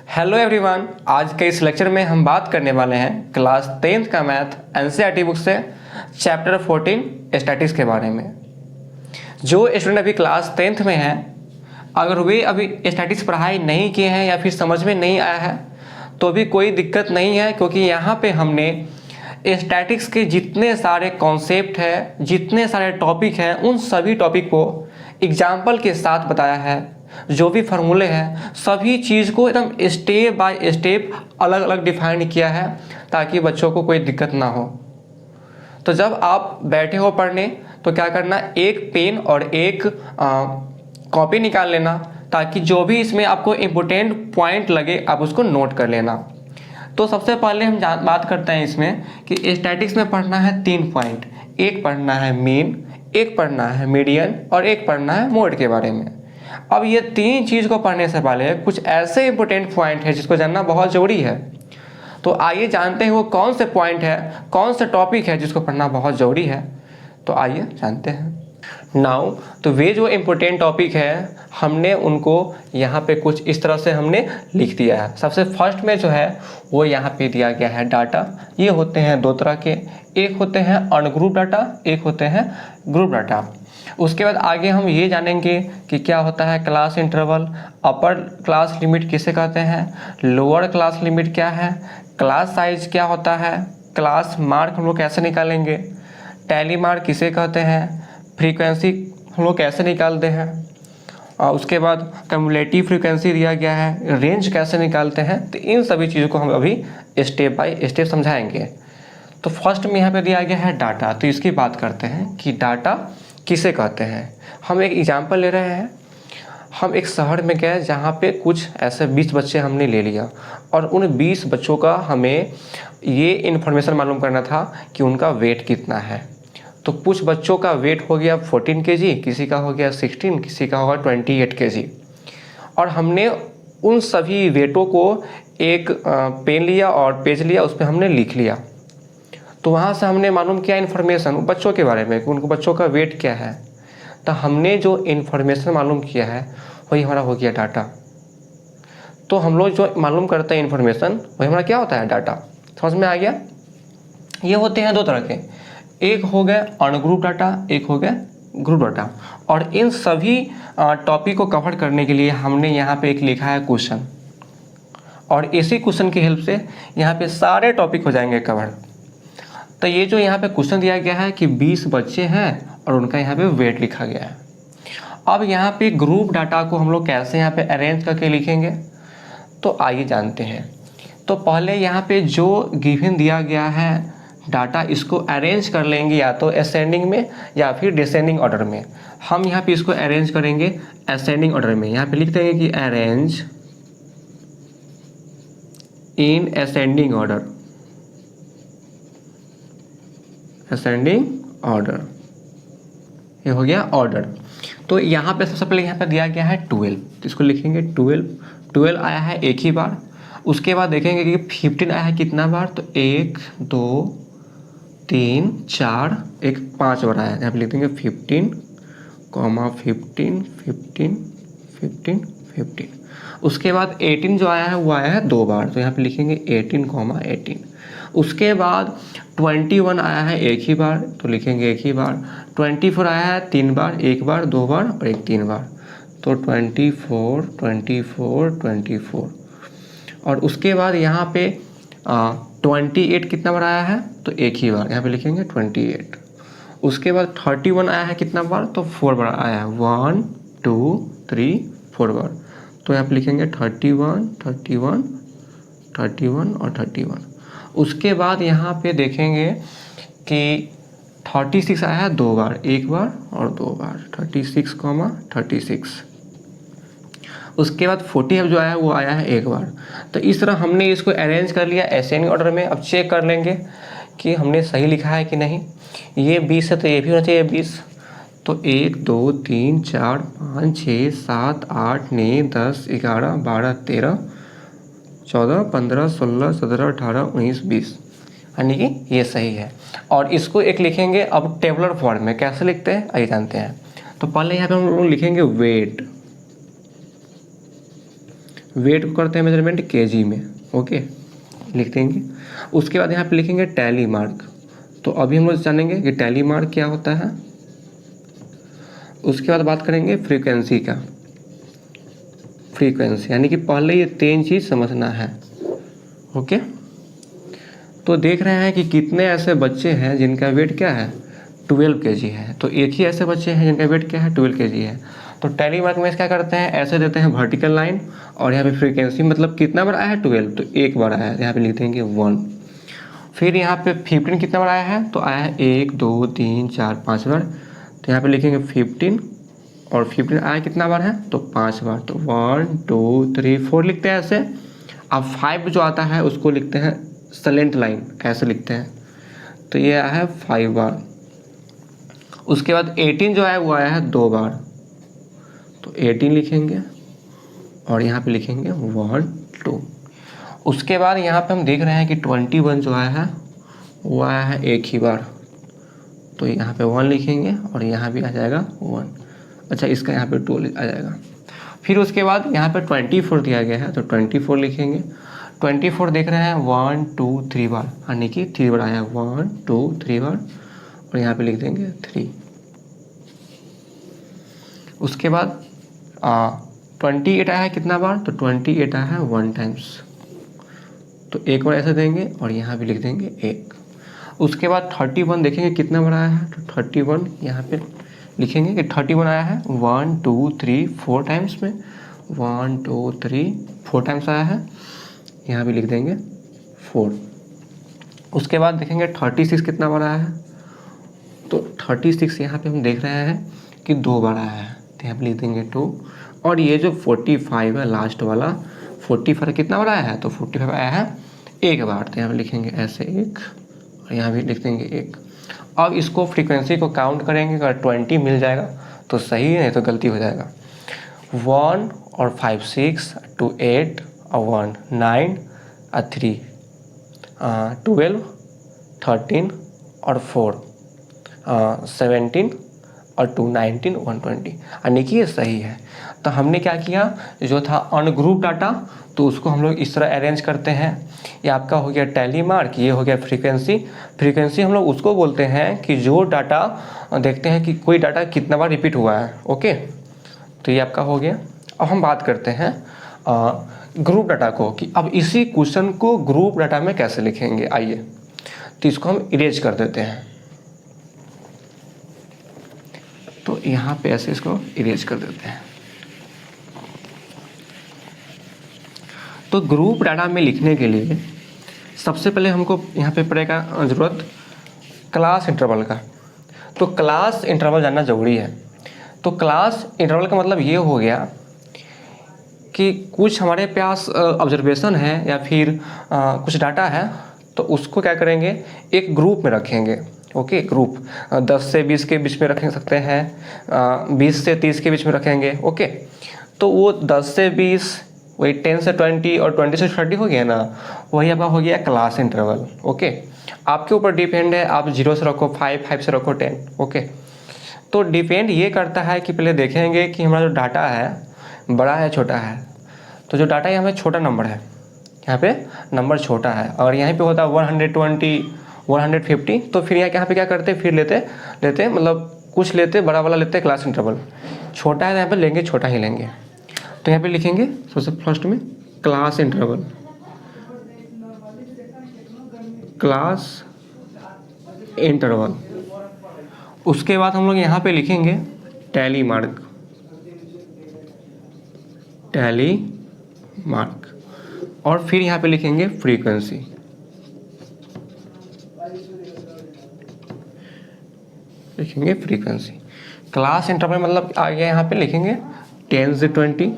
Hello everyone, आज के इस लेक्चर में हम बात करने वाले हैं क्लास 10th का मैथ एनसीईआरटी बुक से चैप्टर 14 स्टैटिक्स के बारे में। जो स्टूडेंट अभी क्लास 10th में हैं, अगर वे अभी स्टैटिक्स पढ़ाई नहीं किए हैं या फिर समझ में नहीं आया है तो भी कोई दिक्कत नहीं है, क्योंकि यहाँ पे हमने स्टैटिक्स के जितने सारे कॉन्सेप्ट हैं, जितने सारे टॉपिक हैं, उन सभी टॉपिक को एग्जाम्पल के साथ बताया है। जो भी फार्मूले हैं सभी चीज़ को एकदम स्टेप बाय स्टेप अलग अलग डिफाइन किया है, ताकि बच्चों को कोई दिक्कत ना हो। तो जब आप बैठे हो पढ़ने तो क्या करना, एक पेन और एक कॉपी निकाल लेना, ताकि जो भी इसमें आपको इम्पोर्टेंट पॉइंट लगे आप उसको नोट कर लेना। तो सबसे पहले हम बात करते हैं इसमें कि स्टैटिक्स में पढ़ना है 3 पॉइंट। एक पढ़ना है मीन, एक पढ़ना है मीडियन और एक पढ़ना है मोड के बारे में। अब ये 3 चीज़ को पढ़ने से पहले कुछ ऐसे इंपॉर्टेंट पॉइंट है जिसको जानना बहुत ज़रूरी है। तो आइए जानते हैं वो कौन से पॉइंट है, कौन सा टॉपिक है जिसको पढ़ना बहुत ज़रूरी है। तो आइए जानते हैं नाउ। तो वे जो इम्पोर्टेंट टॉपिक है हमने उनको यहाँ पे कुछ इस तरह से हमने लिख दिया है। सबसे फर्स्ट में जो है वो यहाँ पे दिया गया है डाटा। ये होते हैं 2 तरह के, एक होते हैं अनग्रुप डाटा, एक होते हैं ग्रुप डाटा। उसके बाद आगे हम ये जानेंगे कि क्या होता है क्लास इंटरवल, अपर क्लास लिमिट किसे कहते हैं, लोअर क्लास लिमिट क्या है, क्लास साइज क्या होता है, क्लास मार्क हम लोग कैसे निकालेंगे, टैली मार्क किसे कहते हैं, फ्रीक्वेंसी हम लोग कैसे निकालते हैं, और उसके बाद कम्युलेटिव फ्रीक्वेंसी दिया गया है, रेंज कैसे निकालते हैं। तो इन सभी चीज़ों को हम अभी स्टेप बाय स्टेप समझाएंगे। तो फर्स्ट में यहाँ पे दिया गया है डाटा। तो इसकी बात करते हैं कि डाटा किसे कहते हैं। हम एक एग्जांपल ले रहे हैं। हम एक शहर में गए जहाँ पे कुछ ऐसे 20 बच्चे हमने ले लिया, और उन 20 बच्चों का हमें ये इन्फॉर्मेशन मालूम करना था कि उनका वेट कितना है। तो कुछ बच्चों का वेट हो गया 14 kg, किसी का हो गया 16, किसी का होगा 28 kg। और हमने उन सभी वेटों को एक पेन लिया और पेज लिया, उस पर हमने लिख लिया। तो वहाँ से हमने मालूम किया इन्फॉर्मेशन बच्चों के बारे में कि उनको बच्चों का वेट क्या है। तो हमने जो इन्फॉर्मेशन मालूम किया है वही हमारा हो गया डाटा। तो हम लोग जो मालूम करते हैं इन्फॉर्मेशन वही हमारा क्या होता है, डाटा। समझ में आ गया। ये होते हैं 2 तरह के, एक हो गए अनग्रुप डाटा, एक हो गया ग्रुप डाटा। और इन सभी टॉपिक को कवर करने के लिए हमने यहाँ पे एक लिखा है क्वेश्चन, और इसी क्वेश्चन की हेल्प से यहाँ पे सारे टॉपिक हो जाएंगे कवर। तो ये जो यहाँ पे क्वेश्चन दिया गया है कि 20 बच्चे हैं और उनका यहाँ पे वेट लिखा गया है। अब यहाँ पे ग्रुप डाटा को हम लोग कैसे यहाँ पे अरेंज करके लिखेंगे, तो आइए जानते हैं। तो पहले यहाँ पे जो गिवन दिया गया है डाटा, इसको अरेंज कर लेंगे या तो असेंडिंग में या फिर डिसेंडिंग ऑर्डर में। हम यहाँ पे इसको अरेंज करेंगे असेंडिंग ऑर्डर में। यहाँ पे लिख देंगे कि arrange in ascending order, ascending order. ये हो गया ऑर्डर। तो यहाँ पे सबसे पहले यहाँ पे दिया गया है 12, तो इसको लिखेंगे 12 आया है एक ही बार। उसके बाद देखेंगे कि 15 आया है कितना बार, तो 1 2 3 4, एक 5 बार आया है। यहाँ पे लिख देंगे 15, 15 15 15 15। उसके बाद 18 जो आया है वो आया है 2 बार, तो यहाँ पे लिखेंगे 18, 18। उसके बाद 21 आया है एक ही बार, तो लिखेंगे एक ही बार। 24 आया है 3 बार, 1 बार 2 बार और एक 3 बार, तो 24 24 24। और उसके बाद यहाँ पे 28 कितना बार आया है, तो एक ही बार, यहाँ पे लिखेंगे 28। उसके बाद 31 आया है कितना बार, तो 4 बार आया है, 1 2 3 4 बार, तो यहाँ पे लिखेंगे 31 31 31 और 31। उसके बाद यहाँ पे देखेंगे कि 36 आया है 2 बार, 1 बार और 2 बार, 36 36। उसके बाद 40 जो आया है वो आया है 1 बार। तो इस तरह हमने इसको अरेंज कर लिया असेंडिंग ऑर्डर में। अब चेक कर लेंगे कि हमने सही लिखा है कि नहीं। ये 20 है तो ये भी होना चाहिए 20। तो 1 2 3 4 5 6 7 8 9 10 11 12 13 14 15 16 17 18 19 20, यानी कि ये सही है। और इसको एक लिखेंगे अब टेबुलर फॉर्म में। कैसे लिखते हैं आइए जानते हैं। तो पहले यहाँ पे हम लोग लिखेंगे वेट, वेट को करते हैं मेजरमेंट केजी में, ओके लिख देंगे। उसके बाद यहाँ पे लिखेंगे टैली मार्क। तो अभी हम लोग जानेंगे कि टैली मार्क क्या होता है। उसके बाद बात करेंगे फ्रीक्वेंसी का। फ्रीक्वेंसी यानी कि पहले ये 3 चीज़ समझना है, ओके। तो देख रहे हैं कि कितने ऐसे बच्चे हैं जिनका वेट क्या है 12 kg है। तो एक ही ऐसे बच्चे हैं जिनका वेट क्या है 12 kg है। तो टैली मार्क में क्या करते हैं, ऐसे देते हैं वर्टिकल लाइन और यहाँ पे फ्रीक्वेंसी मतलब कितना बार आया है 12, तो एक बार आया है, यहाँ पे लिख देंगे 1। फिर यहाँ पे 15 कितना बार आया है, तो आया है 1 2 3 4 5 बार, तो यहाँ पे लिखेंगे 15। और 15 आया कितना बार है, तो 5 बार, तो 1 2 3 4 लिखते हैं ऐसे। अब 5 जो आता है उसको लिखते हैं सलेंट लाइन, ऐसे लिखते हैं, तो ये आया है 5 बार। उसके बाद 18 जो है वो आया है 2 बार, तो 18 लिखेंगे और यहाँ पे लिखेंगे 1 2। उसके बाद यहाँ पे हम देख रहे हैं कि 21 जो आया है वो आया है एक ही बार, तो यहाँ पे 1 लिखेंगे और यहाँ भी आ जाएगा 1। अच्छा, इसका यहाँ पे 2 आ जाएगा। फिर उसके बाद यहाँ पे 24 दिया गया है, तो 24 लिखेंगे। 24 देख रहे हैं 1 2 3 बार, यानी कि 3 बार आया, 1 2 3 बार, और यहाँ पे लिख देंगे 3। उसके बाद 28 आया है कितना बार, तो 28 आया है 1 टाइम्स, तो एक बार ऐसे देंगे और यहाँ भी लिख देंगे 1। उसके बाद 31 देखेंगे कितना बार आया है, तो 31 यहाँ पे लिखेंगे कि 31 आया है 1 2 3 4 टाइम्स में, 1 2 3 4 टाइम्स आया है, यहाँ भी लिख देंगे 4। उसके बाद देखेंगे 36 कितना बार आया है, तो 36 यहाँ पे हम देख रहे हैं कि 2 बार आया है, तो यहाँ पे लिख देंगे 2। और ये जो 45 है लास्ट वाला, 45 कितना बार आया है, तो 45 आया है एक बार, तो यहाँ पे लिखेंगे ऐसे 1 और यहाँ भी लिख देंगे 1। अब इसको फ्रीक्वेंसी को काउंट करेंगे, अगर 20 मिल जाएगा तो सही है, नहीं तो गलती हो जाएगा। 1 और 5 6 2 8 और 1 9 और 3 12 13 और 4 17 और 2 19 120, यानी कि ये सही है। तो हमने क्या किया, जो था अनग्रुप डाटा, तो उसको हम लोग इस तरह अरेंज करते हैं। ये आपका हो गया टैली मार्क, ये हो गया फ्रीक्वेंसी। फ्रीक्वेंसी हम लोग उसको बोलते हैं कि जो डाटा देखते हैं कि कोई डाटा कितना बार रिपीट हुआ है, ओके। तो ये आपका हो गया। अब हम बात करते हैं ग्रुप डाटा को, कि अब इसी क्वेश्चन को ग्रुप डाटा में कैसे लिखेंगे। आइए, तो इसको हम इरेज कर देते हैं। तो यहाँ पे ऐसे इसको इरेज कर देते हैं। तो ग्रुप डाटा में लिखने के लिए सबसे पहले हमको यहाँ पे पड़ेगा ज़रूरत क्लास इंटरवल का। तो क्लास इंटरवल जानना ज़रूरी है। तो क्लास इंटरवल का मतलब ये हो गया कि कुछ हमारे पास ऑब्जर्वेशन है या फिर कुछ डाटा है, तो उसको क्या करेंगे, एक ग्रुप में रखेंगे, ओके। ग्रुप 10 से 20 के बीच में रख सकते हैं, 20 से 30 के बीच में रखेंगे, ओके। तो वो 10 से 20, वही 10 से 20 और 20 से 30 हो गया ना, वही आपका हो गया क्लास इंटरवल, ओके। आपके ऊपर डिपेंड है, आप 0 से रखो 5, 5 से रखो 10, ओके। तो डिपेंड ये करता है कि पहले देखेंगे कि हमारा जो डाटा है बड़ा है छोटा है। तो जो डाटा यहाँ पे छोटा नंबर है, यहाँ पे नंबर छोटा है, और यहाँ पे होता है 120 150, तो फिर यहाँ पे क्या करते, फिर लेते मतलब कुछ लेते बड़ा वाला लेते क्लास इंटरवल। छोटा है यहाँ पे लेंगे, छोटा ही लेंगे। तो यहाँ पे लिखेंगे सबसे फर्स्ट में क्लास इंटरवल, क्लास इंटरवल। उसके बाद हम लोग यहाँ पे लिखेंगे टैली मार्क, टैली मार्क, और फिर यहाँ पे लिखेंगे फ्रीक्वेंसी, लिखेंगे फ्रीक्वेंसी। क्लास इंटरवल मतलब आगे यहाँ पे लिखेंगे 10 से 20।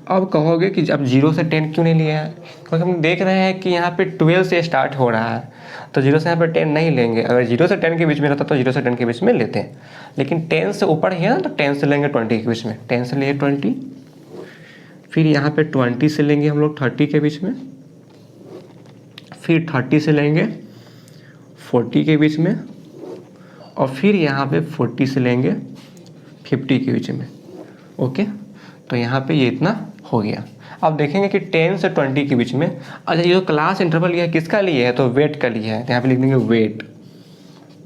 अब कहोगे कि अब 0 से 10 क्यों नहीं लिया है, क्योंकि हम देख रहे हैं कि यहाँ पे 12 से स्टार्ट हो रहा है, तो 0 से यहाँ पे 10 नहीं लेंगे। अगर 0 से 10 के बीच में रहता तो 0 से 10 के बीच में लेते हैं, लेकिन 10 से ऊपर ही है ना, तो 10 से लेंगे 20 के बीच में, 10 से लिए 20। फिर यहाँ पे 20 से लेंगे हम लोग 30 के बीच में, फिर 30 से लेंगे 40 के बीच में, और फिर यहाँ पे 40 से लेंगे 50 के बीच में, ओके। तो यहाँ पे ये इतना हो गया। अब देखेंगे कि 10 से 20 के बीच में, अच्छा ये जो क्लास इंटरवल ये किसका लिए है, तो वेट का लिए है, तो यहाँ पे लिख देंगे वेट,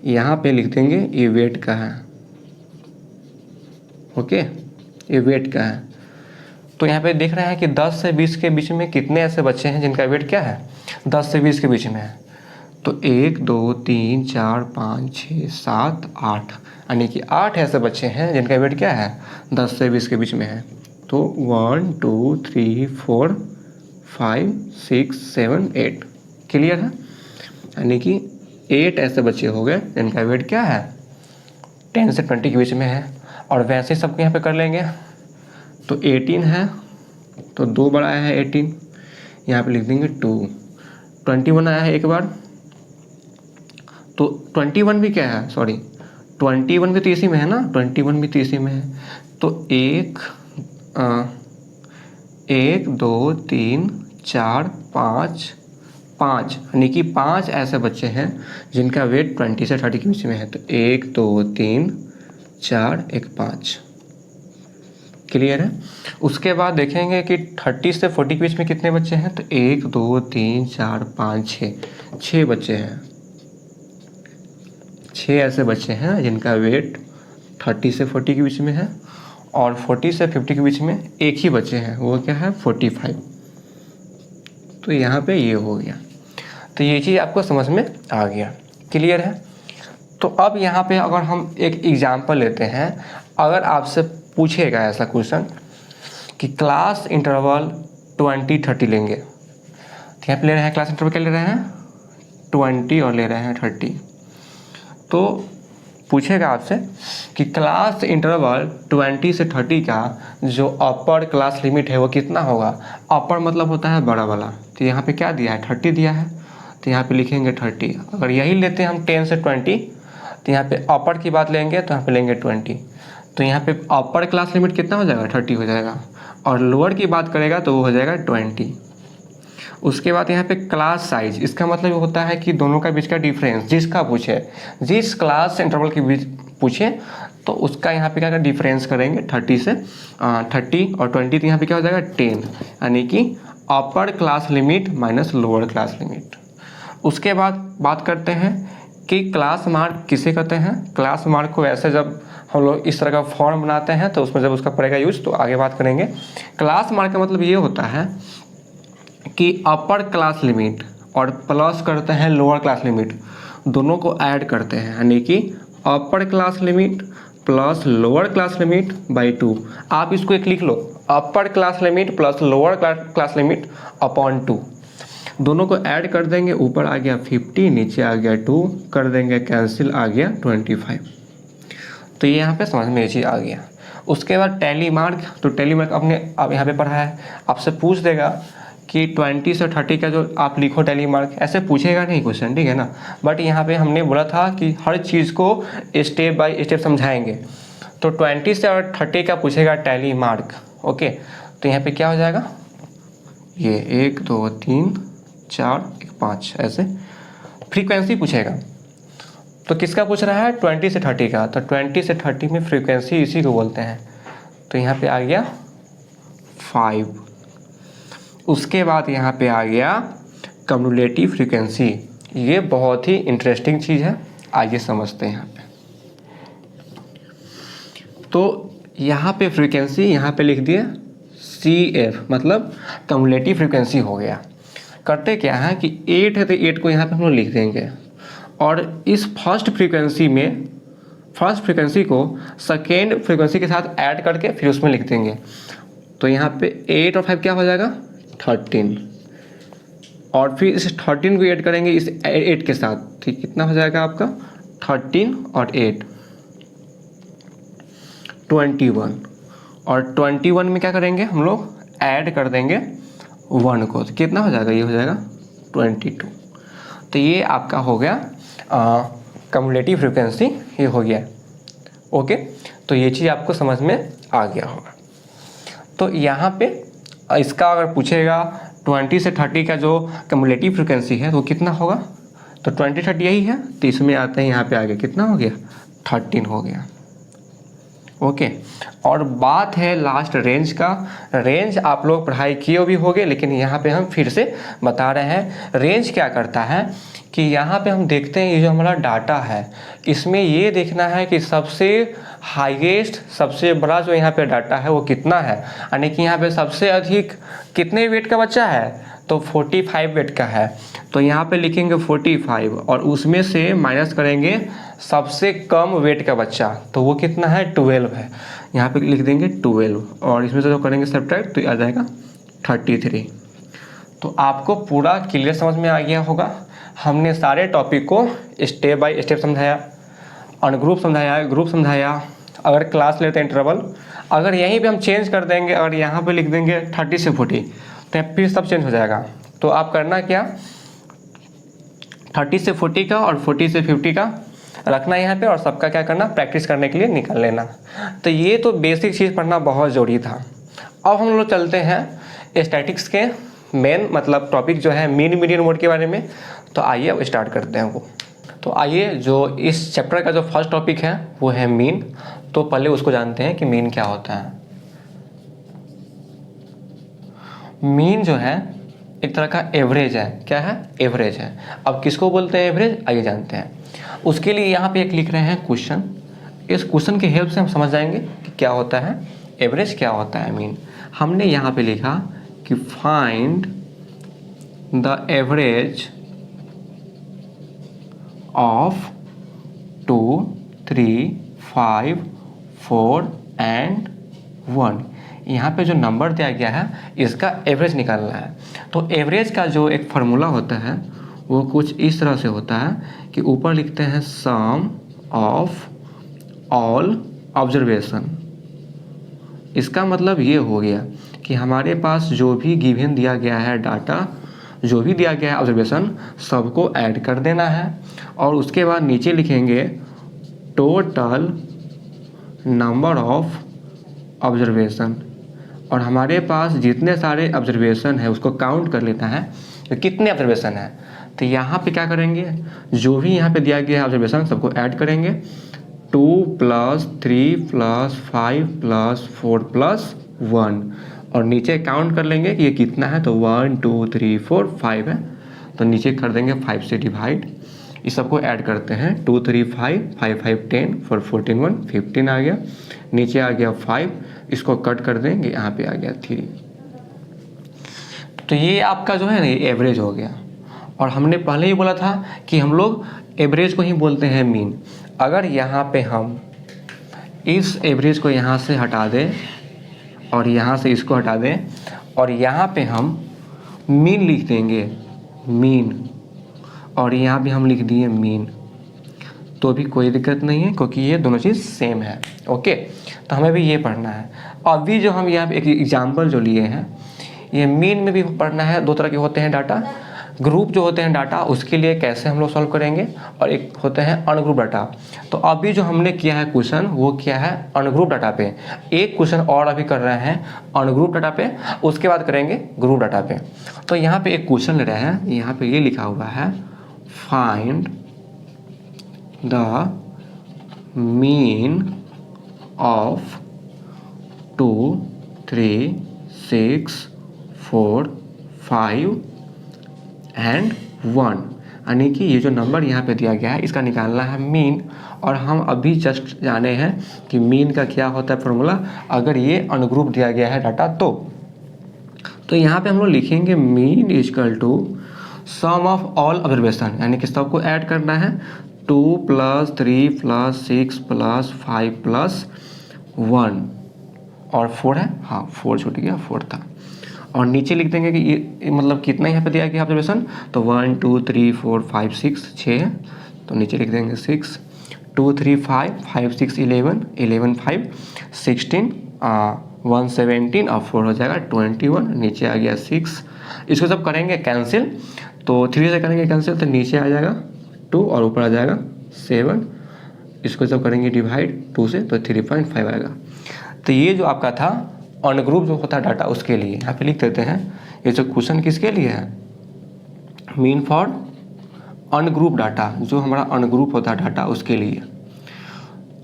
यहाँ पे लिख देंगे ये वेट का है, ओके, ये वेट का है। तो यहाँ पे देख रहे हैं कि 10 से 20 के बीच में कितने ऐसे बच्चे हैं जिनका वेट क्या है, 10 से 20 के बीच में है। तो 1 2 3 4 5 6 7 8, यानी कि 8 ऐसे बच्चे हैं जिनका वेट क्या है, 10 से 20 के बीच में है। तो 1 2 3 4 5 6 7 8, क्लियर है, यानी कि 8 ऐसे बच्चे हो गए जिनका वेट क्या है, 10 से 20 के बीच में है। और वैसे ही सबको यहाँ पे कर लेंगे, तो 18 है, तो 2 बार आया है 18, यहाँ पे लिख देंगे 2। 21 आया है एक बार, तो 21 भी क्या है, सॉरी 21 भी तो इसी में है ना, 21 भी तो इसी में है। तो 1 2 3 4 5 5, यानी कि 5 ऐसे बच्चे हैं जिनका वेट 20 से 30 के बीच में है। तो 1 2 3 4 1 5, क्लियर है। उसके बाद देखेंगे कि 30 से 40 के बीच में कितने बच्चे हैं, तो 1 2 3 4 5 6 बच्चे हैं, 6 ऐसे बच्चे हैं जिनका वेट 30 से 40 के बीच में है। और 40 से 50 के बीच में एक ही बच्चे हैं, वो क्या है 45। तो यहाँ पे ये हो गया, तो ये चीज़ आपको समझ में आ गया, क्लियर है। तो अब यहाँ पे अगर हम एक एग्जाम्पल लेते हैं, अगर आपसे पूछेगा ऐसा क्वेश्चन कि क्लास इंटरवल 20 30 लेंगे, तो यहाँ पे ले रहे हैं क्लास इंटरवल क्या ले रहे हैं 20 और ले रहे हैं 30। तो पूछेगा आपसे कि क्लास इंटरवल 20 से 30 का जो अपर क्लास लिमिट है वो कितना होगा। अपर मतलब होता है बड़ा वाला, तो यहाँ पे क्या दिया है 30 दिया है, तो यहाँ पे लिखेंगे 30। अगर यही लेते हैं हम 10 से 20, तो यहाँ पे अपर की बात लेंगे तो यहाँ पे लेंगे 20, तो यहाँ पे अपर क्लास लिमिट कितना हो जाएगा 30 हो जाएगा, और लोअर की बात करेगा तो वो हो जाएगा 20। उसके बाद यहाँ पे क्लास साइज, इसका मतलब होता है कि दोनों का बीच का डिफरेंस, जिसका पूछे जिस क्लास इंटरवल के बीच पूछे तो उसका यहाँ पे क्या डिफरेंस करेंगे 30 से 30 और 20, तो यहाँ पे क्या हो जाएगा 10, यानी कि upper class limit minus lower class limit. उसके बाद बात करते हैं कि क्लास मार्क किसे कहते हैं। क्लास मार्क को ऐसे जब हम लोग इस तरह का फॉर्म बनाते हैं तो उसमें जब उसका पड़ेगा यूज तो आगे बात करेंगे। क्लास मार्क का मतलब ये होता है कि अपर क्लास लिमिट और प्लस करते हैं लोअर क्लास लिमिट, दोनों को ऐड करते हैं, यानी कि upper class limit plus lower class limit by 2। आप इसको एक लिख लो, upper class limit plus lower class limit upon 2, दोनों को ऐड कर देंगे, ऊपर आ गया 50, नीचे आ गया 2, कर देंगे कैंसिल, आ गया 25। तो ये यहाँ पे समझ में ये चीज़ आ गया। उसके बाद टैली मार्क, तो टैली मार्क आपने अब यहाँ पे पढ़ा है, आपसे पूछ देगा कि 20 से 30 का जो आप लिखो टैली मार्क, ऐसे पूछेगा नहीं क्वेश्चन, ठीक है ना। बट यहाँ पे हमने बोला था कि हर चीज़ को स्टेप बाय स्टेप समझाएंगे, तो 20 से और 30 का पूछेगा टैली मार्क, ओके। तो यहाँ पे क्या हो जाएगा, ये 1 2 3 4 1 5 ऐसे फ्रीक्वेंसी पूछेगा। तो किसका पूछ रहा है 20 से 30 का, तो 20 से 30 में फ्रीक्वेंसी इसी को बोलते हैं, तो यहाँ पे आ गया 5। उसके बाद यहाँ पे आ गया कम्युलेटिव फ्रीक्वेंसी, ये बहुत ही इंटरेस्टिंग चीज़ है, आइए समझते हैं यहाँ पे। तो यहाँ पे फ्रीक्वेंसी यहाँ पे लिख दिए CF, मतलब कम्युलेटिव फ्रीक्वेंसी हो गया। करते क्या है कि 8 है तो 8 को यहाँ पे हम लोग लिख देंगे, और इस फर्स्ट फ्रीक्वेंसी को सेकेंड फ्रीक्वेंसी के साथ ऐड करके फिर उसमें लिख देंगे। तो यहाँ पे 8 और 5 क्या हो जाएगा 13, और फिर इस 13 को ऐड करेंगे इस 8 के साथ, ठीक कितना हो जाएगा आपका 13 और 8 21, और 21 में क्या करेंगे हम लोग ऐड कर देंगे 1 को, तो कितना हो जाएगा, ये हो जाएगा 22। तो ये आपका हो गया कम्युलेटिव फ्रीक्वेंसी, ये हो गया, ओके। तो ये चीज़ आपको समझ में आ गया होगा। तो यहाँ पे इसका अगर पूछेगा 20 से 30 का जो कम्युलेटिव फ्रीक्वेंसी है वो कितना होगा, तो 20 30 यही है, तो इसमें आते हैं यहाँ पे आगे कितना हो गया 13 हो गया, ओके। और बात है लास्ट रेंज का। रेंज आप लोग पढ़ाई किए भी होंगे, लेकिन यहाँ पे हम फिर से बता रहे हैं। रेंज क्या करता है कि यहाँ पे हम देखते हैं ये जो हमारा डाटा है, इसमें ये देखना है कि सबसे हाईएस्ट, सबसे बड़ा जो यहाँ पे डाटा है वो कितना है, यानी कि यहाँ पे सबसे अधिक कितने वेट का बच्चा है, तो 45 वेट का है। तो यहाँ पे लिखेंगे 45 और उसमें से माइनस करेंगे सबसे कम वेट का बच्चा, तो वो कितना है, 12 है। यहाँ पे लिख देंगे 12 और इसमें से जो करेंगे सब्ट्रैक्ट तो आ जाएगा 33। तो आपको पूरा क्लियर समझ में आ गया होगा। हमने सारे टॉपिक को स्टेप बाय स्टेप समझाया, अनग्रुप समझाया, ग्रुप समझाया। अगर क्लास लेते हैं इंटरवल, अगर यहीं पे हम चेंज कर देंगे, अगर यहाँ पे लिख देंगे 30 से 40 तो फिर सब चेंज हो जाएगा। तो आप करना क्या, 30 से 40 का और 40 से 50 का रखना यहाँ पे, और सबका क्या करना, प्रैक्टिस करने के लिए निकाल लेना। तो ये तो बेसिक चीज़ पढ़ना बहुत ज़रूरी था। अब हम लोग चलते हैं स्टैटिक्स के मेन मतलब टॉपिक जो है मीन मीडियन मोड के बारे में। तो आइए अब स्टार्ट करते हैं वो। तो आइए, जो इस चैप्टर का जो फर्स्ट टॉपिक है वो है मीन। तो पहले उसको जानते हैं कि मीन क्या होता है। मीन जो है एक तरह का एवरेज है। क्या है, एवरेज है। अब किसको बोलते हैं एवरेज, आइए जानते हैं। उसके लिए यहाँ पे एक लिख रहे हैं क्वेश्चन। इस क्वेश्चन की हेल्प से हम समझ जाएंगे कि क्या होता है एवरेज, क्या होता है मीन। हमने यहाँ पे लिखा कि find the average of 2, 3, 5, 4 and 1। यहाँ पे जो नंबर दिया गया है इसका एवरेज निकालना है। तो एवरेज का जो एक फार्मूला होता है वो कुछ इस तरह से होता है कि ऊपर लिखते हैं सम ऑफ ऑल ऑब्जर्वेशन। इसका मतलब ये हो गया कि हमारे पास जो भी गिवन दिया गया है डाटा, जो भी दिया गया है ऑब्जर्वेशन, सबको ऐड कर देना है। और उसके बाद नीचे लिखेंगे टोटल नंबर ऑफ ऑब्जर्वेशन। और हमारे पास जितने सारे ऑब्जर्वेशन है उसको काउंट कर लेना है तो कितने ऑब्जर्वेशन है। तो यहाँ पे क्या करेंगे, जो भी यहाँ पे दिया गया है ऑब्जर्वेशन सबको ऐड करेंगे। 2 + 3 + 5 + 4 + 1 और नीचे काउंट कर लेंगे कि ये कितना है। तो 1 2 3 4 5 है, तो नीचे कर देंगे 5 से डिवाइड। इस सबको ऐड करते हैं। 2 3 5 5 5 10 4 14 1 15 आ गया। नीचे आ गया 5, इसको कट कर देंगे, यहाँ पे आ गया 3। तो ये आपका जो है ना ये एवरेज हो गया। और हमने पहले ही बोला था कि हम लोग एवरेज को ही बोलते हैं मीन। अगर यहाँ पे हम इस एवरेज को यहाँ से हटा दें और यहाँ से इसको हटा दें और यहाँ पे हम मीन लिख देंगे, मीन, और यहाँ भी हम लिख दिए मीन, तो भी कोई दिक्कत नहीं है क्योंकि ये दोनों चीज़ सेम है। ओके, तो हमें भी ये पढ़ना है। अभी जो हम यहाँ पे एक एग्जाम्पल जो लिए हैं, ये मीन में भी पढ़ना है। दो तरह के होते हैं डाटा, ग्रुप जो होते हैं डाटा उसके लिए कैसे हम लोग सॉल्व करेंगे, और एक होते हैं अनग्रुप डाटा। तो अभी जो हमने किया है क्वेश्चन वो क्या है, अनग्रुप डाटा पे। एक क्वेश्चन और अभी कर रहे हैं अनग्रुप डाटा पे, उसके बाद करेंगे ग्रुप डाटा पे। तो यहाँ पे एक क्वेश्चन ले रहे हैं, यहाँ पे ये लिखा हुआ है find the mean of 2 3 6 4 5 and 1, यानी कि ये जो नंबर यहाँ पे दिया गया है इसका निकालना है मीन। और हम अभी जस्ट जाने हैं कि मीन का क्या होता है फॉर्मूला, अगर ये अनग्रुप दिया गया है डाटा तो यहाँ पे हम लोग लिखेंगे mean equal to sum of all observation, यानी कि सबको ऐड करना है। 2 + 3 + 6 + 5 + 1 और 4 है, हाँ 4 छूट गया, 4 था। और नीचे लिख देंगे कि ये मतलब कितना यहाँ पे दिया गया ऑब्जर्वेशन, तो 1 2 3 4 5 6 6 है, तो नीचे लिख देंगे 6। 2 3 5 5 6 11 11 5 16 1 17 और 4 हो जाएगा 21, नीचे आ गया 6। इसको सब करेंगे कैंसिल, तो 3 से करेंगे कैंसिल तो नीचे आ जाएगा 2 और ऊपर आ जाएगा 7। इसको सब करेंगे डिवाइड 2 से तो 3.5 आएगा। तो ये जो आपका था अनग्रुप जो होता है डाटा उसके लिए यहाँ पे लिख देते हैं। ये जो क्वेश्चन किसके लिए है, मीन फॉर अनग्रुप डाटा, जो हमारा अनग्रुप होता है डाटा उसके लिए,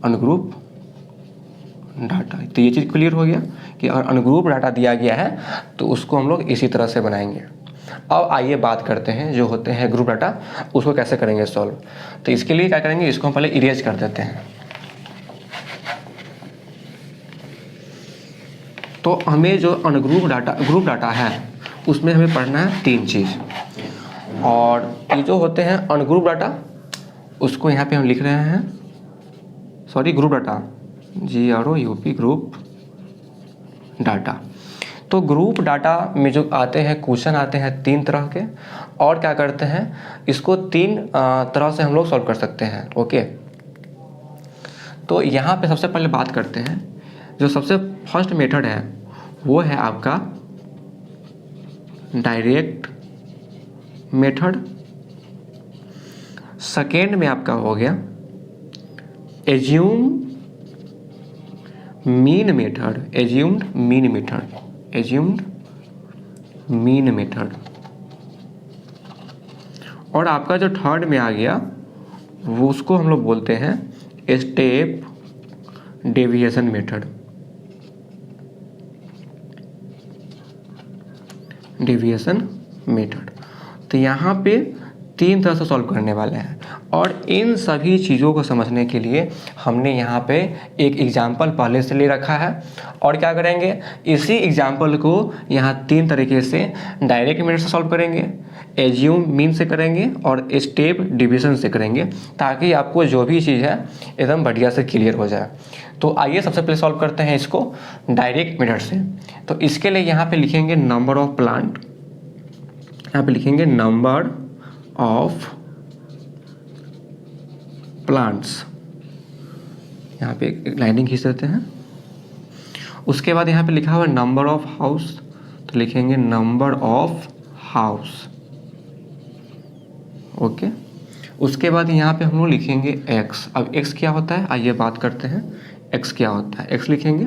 अनग्रुप डाटा। तो ये चीज़ क्लियर हो गया कि अगर अनग्रुप डाटा दिया गया है तो उसको हम लोग इसी तरह से बनाएंगे। अब आइए बात करते हैं जो होते हैं ग्रुप डाटा, उसको कैसे करेंगे सॉल्व। तो इसके लिए क्या करेंगे, इसको हम पहले इरेज कर देते हैं। तो हमें जो अनग्रुप डाटा ग्रुप डाटा है उसमें हमें पढ़ना है 3 चीज़, और ये जो होते हैं अनग्रुप डाटा उसको यहाँ पे हम लिख रहे हैं, sorry group data, GROUP group data. तो ग्रुप डाटा में जो आते हैं क्वेश्चन आते हैं 3 तरह के, और क्या करते हैं इसको 3 तरह से हम लोग सॉल्व कर सकते हैं। ओके, तो यहाँ पे सबसे पहले बात करते हैं, जो सबसे फर्स्ट मेथड है वो है आपका डायरेक्ट मेथड। सेकेंड में आपका हो गया assume mean method, assumed mean method, assumed mean method. और आपका जो थर्ड में आ गया वो उसको हम लोग बोलते हैं step deviation method, deviation method. तो यहाँ पे 3 तरह से सॉल्व करने वाले हैं, और इन सभी चीज़ों को समझने के लिए हमने यहाँ पे एक एग्जाम्पल पहले से ले रखा है। और क्या करेंगे, इसी एग्जाम्पल को यहाँ 3 तरीके से डायरेक्ट मेथड से सॉल्व करेंगे, एज्यूम मीन से करेंगे और स्टेप डिवीजन से करेंगे, ताकि आपको जो भी चीज़ है एकदम बढ़िया से क्लियर हो जाए। तो आइए सबसे पहले सॉल्व करते हैं इसको डायरेक्ट मेथड से। तो इसके लिए यहाँ पे लिखेंगे नंबर ऑफ प्लांट, यहाँ पे लिखेंगे नंबर ऑफ प्लांट्स, यहाँ पे एक लाइनिंग खींच देते हैं। उसके बाद यहाँ पे लिखा हुआ है नंबर ऑफ हाउस, तो लिखेंगे नंबर ऑफ हाउस। ओके, उसके बाद यहाँ पे हम लोग लिखेंगे x। अब x क्या होता है आइए बात करते हैं, x क्या होता है, x लिखेंगे।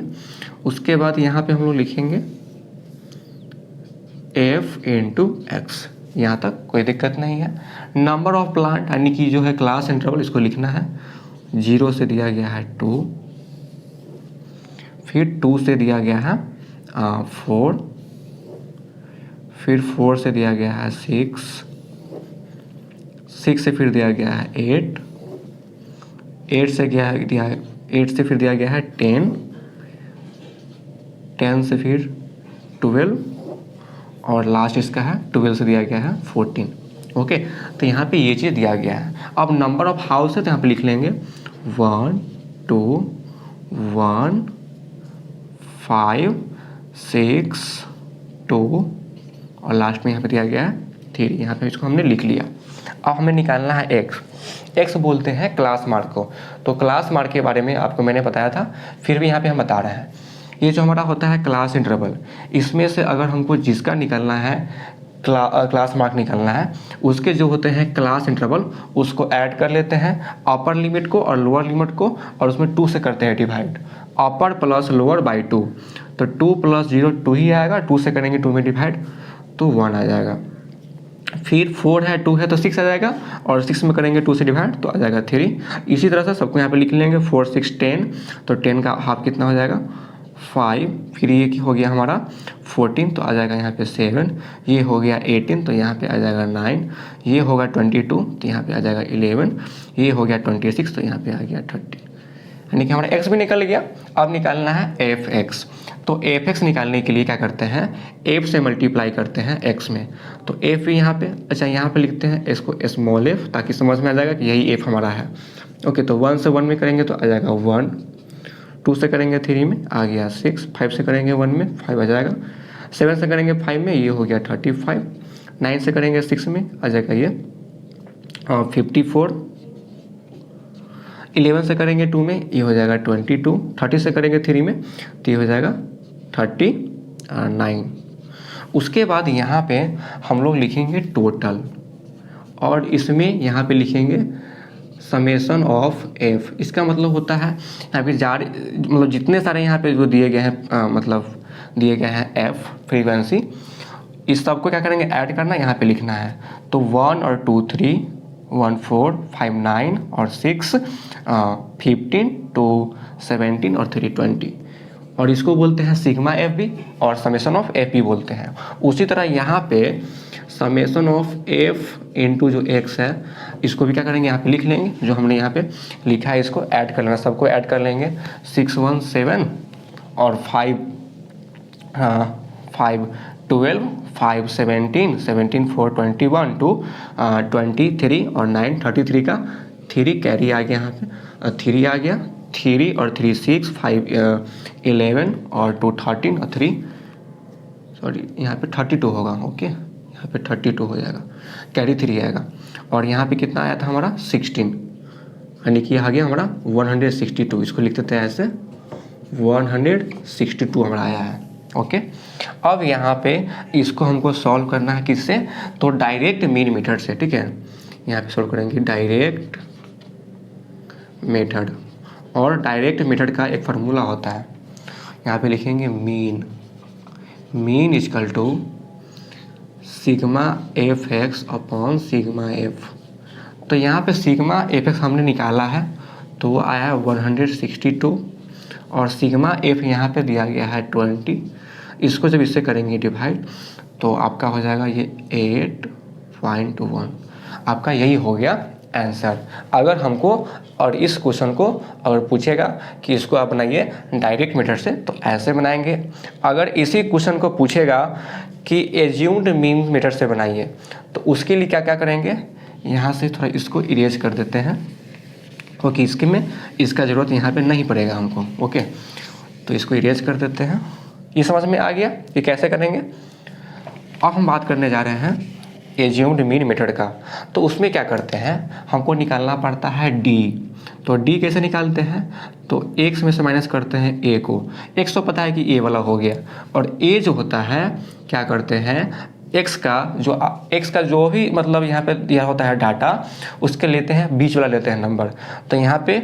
उसके बाद यहाँ पे हम लोग लिखेंगे f इंटू एक्स, यहाँ तक कोई दिक्कत नहीं है। नंबर ऑफ प्लांट यानी कि जो है क्लास इंटरवल, इसको लिखना है 0 से दिया गया है 2, फिर 2 से दिया गया है 4, फिर 4 से दिया गया है 6, 6 से फिर दिया गया है 8, 8 से फिर दिया गया है 10, 10 से फिर 12, और लास्ट इसका है 12 से दिया गया है 14। ओके, तो यहाँ पे ये चीज़ दिया गया है। अब नंबर ऑफ हाउस है तो यहाँ पे लिख लेंगे 1 2 1 5 6 2, और लास्ट में यहाँ पे दिया गया है 3। यहाँ पे इसको हमने लिख लिया। अब हमें निकालना है एक्स बोलते हैं क्लास मार्क को। तो क्लास मार्क के बारे में आपको मैंने बताया था, फिर भी यहाँ पे हम बता रहे हैं। ये जो हमारा होता है क्लास इंटरवल, इसमें से अगर हमको जिसका निकालना है क्लास मार्क निकालना है, उसके जो होते हैं क्लास इंटरवल उसको ऐड कर लेते हैं, अपर लिमिट को और लोअर लिमिट को, और उसमें 2 से करते हैं divide, upper plus lower by 2। तो 2 + 0 2 ही आएगा, 2 से करेंगे 2 में डिवाइड तो 1 आ जाएगा। फिर 4 है 2 है तो 6 आ जाएगा, और 6 में करेंगे 2 से डिवाइड तो आ जाएगा 3। इसी तरह से सबको यहाँ पे लिख लेंगे 4 6 10, तो 10 का हाफ कितना हो जाएगा 5, फिर ये हो गया हमारा 14 तो आ जाएगा यहाँ पे 7, ये हो गया 18 तो यहाँ पे आ जाएगा 9, ये होगा 22 तो यहाँ पे आ जाएगा 11, ये हो गया 26 तो यहाँ पे आ गया 30, यानी कि हमारा x भी निकल गया। अब निकालना है fx। तो fx निकालने के लिए क्या करते हैं, f से मल्टीप्लाई करते हैं x में। तो f यहाँ पे, अच्छा यहाँ पे लिखते हैं इसको स्मॉल f, ताकि समझ में आ जाएगा कि यही f हमारा है। ओके, तो 1 से 1 में करेंगे तो आ जाएगा 1, 2 से करेंगे 3 में आ गया 6, 5 से करेंगे 1 में 5 आ जाएगा, 7 से करेंगे 5 में ये हो गया 35, 9 से करेंगे 6 में आ जाएगा ये 54, 11 से करेंगे 2 में ये हो जाएगा 22, 30 से करेंगे 3 में तो ये हो जाएगा 39। उसके बाद यहाँ पे हम लोग लिखेंगे टोटल, और इसमें यहाँ पे लिखेंगे समेशन ऑफ f। इसका मतलब होता है यहाँ पे मतलब जितने सारे यहाँ पे जो दिए गए हैं मतलब दिए गए हैं f फ्रीक्वेंसी, इस सब को क्या करेंगे ऐड करना, यहाँ पे लिखना है। तो 1 और 2 3, 1459 और 6 15 2 17 और 3 20 और इसको बोलते हैं सिग्मा एफ बी और समेशन ऑफ एफ बी बोलते हैं। उसी तरह यहाँ पे समेशन ऑफ एफ इंटू जो एक्स है इसको भी क्या करेंगे यहाँ पे लिख लेंगे, जो हमने यहाँ पे लिखा है इसको ऐड कर लेना, सबको ऐड कर लेंगे 617 और 5 12 5 17 17 4 21 2 23 और 9 33 का 3 कैरी आ गया, यहाँ पे 3 आ गया, 3 और 3 6 5 11 और 2 13 और 3 सॉरी यहाँ पे 32 होगा। ओके यहाँ पे 32 हो जाएगा, कैरी 3 आएगा और यहाँ पे कितना आया था हमारा 16, यानी कि आ गया हमारा 162। इसको लिख देते हैं ऐसे 162 हमारा आया है। ओके अब यहाँ पे इसको हमको सॉल्व करना है किससे, तो डायरेक्ट मीन मेथड से। ठीक है यहाँ पे सॉल्व करेंगे डायरेक्ट मेथड और डायरेक्ट मेथड का एक फार्मूला होता है, यहाँ पे लिखेंगे mean equal to sigma f x upon sigma f. तो यहाँ पे सिग्मा एफ एक्स हमने निकाला है तो वो आया है 162 और सिग्मा एफ यहाँ पे दिया गया है 20। इसको जब इससे करेंगे डिवाइड तो आपका हो जाएगा ये 8.1। आपका यही हो गया आंसर। अगर हमको और इस क्वेश्चन को अगर पूछेगा कि इसको आप बनाइए डायरेक्ट मेथड से तो ऐसे बनाएंगे। अगर इसी क्वेश्चन को पूछेगा कि एज्यूम्ड मीन मेथड से बनाइए तो उसके लिए क्या क्या करेंगे, यहाँ से थोड़ा इसको इरेज कर देते हैं क्योंकि इसके में इसका ज़रूरत यहाँ पे नहीं पड़ेगा हमको। ओके तो इसको इरेज कर देते हैं। ये समझ में आ गया कि कैसे करेंगे। अब हम बात करने जा रहे हैं एज्यूम्ड मीन मेथड का। तो उसमें क्या करते हैं, हमको निकालना पड़ता है डी। तो डी कैसे निकालते हैं, तो एक्स में से माइनस करते हैं ए को। एक्स तो पता है कि ए वाला हो गया और ए जो होता है क्या करते हैं एक्स का जो भी मतलब यहाँ पे दिया होता है डाटा उसके लेते हैं बीच वाला लेते हैं नंबर। तो यहाँ पे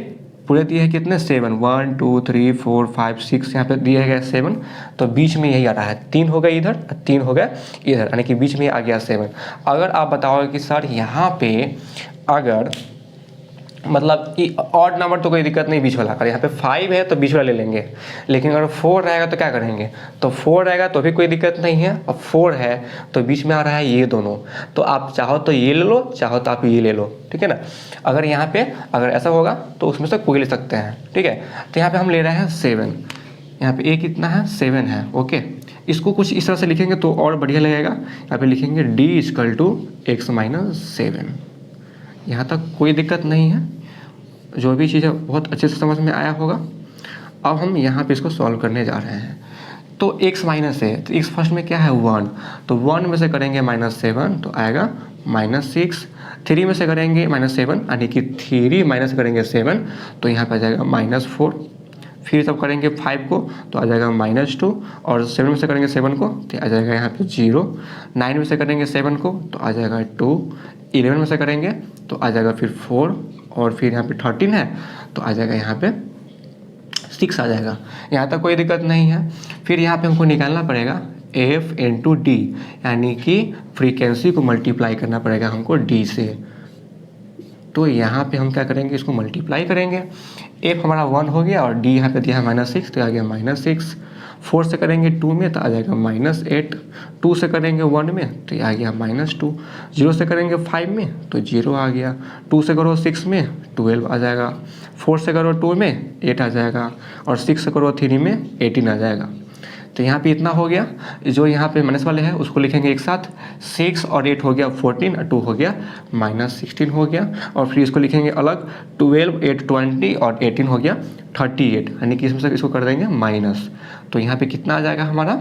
पूरे दिए हैं कितने 7 1 2 3 4 5 6 यहाँ पे दिए गए 7 तो बीच में यही आ रहा है 3 हो गया इधर 3 हो गया इधर, यानी कि बीच में आ गया 7। अगर आप बताओगे कि सर यहाँ पे अगर मतलब ऑड नंबर तो कोई दिक्कत नहीं बीच वाला, अगर यहाँ पे 5 है तो बीच वाला ले लेंगे, लेकिन अगर 4 रहेगा तो क्या करेंगे, तो 4 रहेगा तो भी कोई दिक्कत नहीं है और 4 है तो बीच में आ रहा है ये दोनों, तो आप चाहो तो ये ले लो चाहो तो आप ये ले लो। ठीक है ना, अगर यहाँ पे अगर ऐसा होगा तो उसमें से कोई ले सकते हैं। ठीक है तो यहाँ पे हम ले रहे हैं 7, यहाँ पे ए कितना है 7 है। ओके इसको कुछ इस तरह से लिखेंगे तो और बढ़िया लगेगा। यहाँ पे लिखेंगे d equal to x minus 7। यहाँ तक कोई दिक्कत नहीं है, जो भी चीज़ है बहुत अच्छे से समझ में आया होगा। अब हम यहाँ पे इसको सॉल्व करने जा रहे हैं। तो x माइनस है तो x फर्स्ट में क्या है 1, तो 1 में से करेंगे -7 तो आएगा -6। 3 में से करेंगे -7 यानी कि 3 माइनस करेंगे 7 तो यहाँ पे आ जाएगा -4। फिर सब करेंगे 5 को तो आ जाएगा -2 और 7 में से करेंगे 7 को तो आ जाएगा यहाँ पे 0। 9 में से करेंगे 7 को तो आ जाएगा 2। 11 में से करेंगे तो आ जाएगा फिर 4 और फिर यहाँ पे 13 है तो आ जाएगा यहाँ पे 6 आ जाएगा। यहाँ तक कोई दिक्कत नहीं है। फिर यहाँ पे हमको निकालना पड़ेगा f इंटू डी, यानी कि फ्रीक्वेंसी को मल्टीप्लाई करना पड़ेगा हमको d से। तो यहाँ पे हम क्या करेंगे, इसको मल्टीप्लाई करेंगे। f हमारा 1 हो गया और d यहाँ पे दिया है -6 तो आ गया -6। 4 से करेंगे 2 में तो आ जाएगा -8। 2 से करेंगे 1 में तो आ गया -2। 0 से करेंगे 5 में तो 0 आ गया। 2 से करो 6 में 12 आ जाएगा। 4 से करो 2 में 8 आ जाएगा और 6 से करो 3 में 18 आ जाएगा। तो यहाँ पे इतना हो गया। जो यहाँ पे माइनस वाले हैं उसको लिखेंगे एक साथ। 6 और 8 हो गया 14 और 2 हो गया -16 हो गया। और फिर इसको लिखेंगे अलग। 12 8 20 और 18 हो गया 38, यानी कि इसमें से इसको कर देंगे माइनस। तो यहाँ पे कितना आ जाएगा हमारा,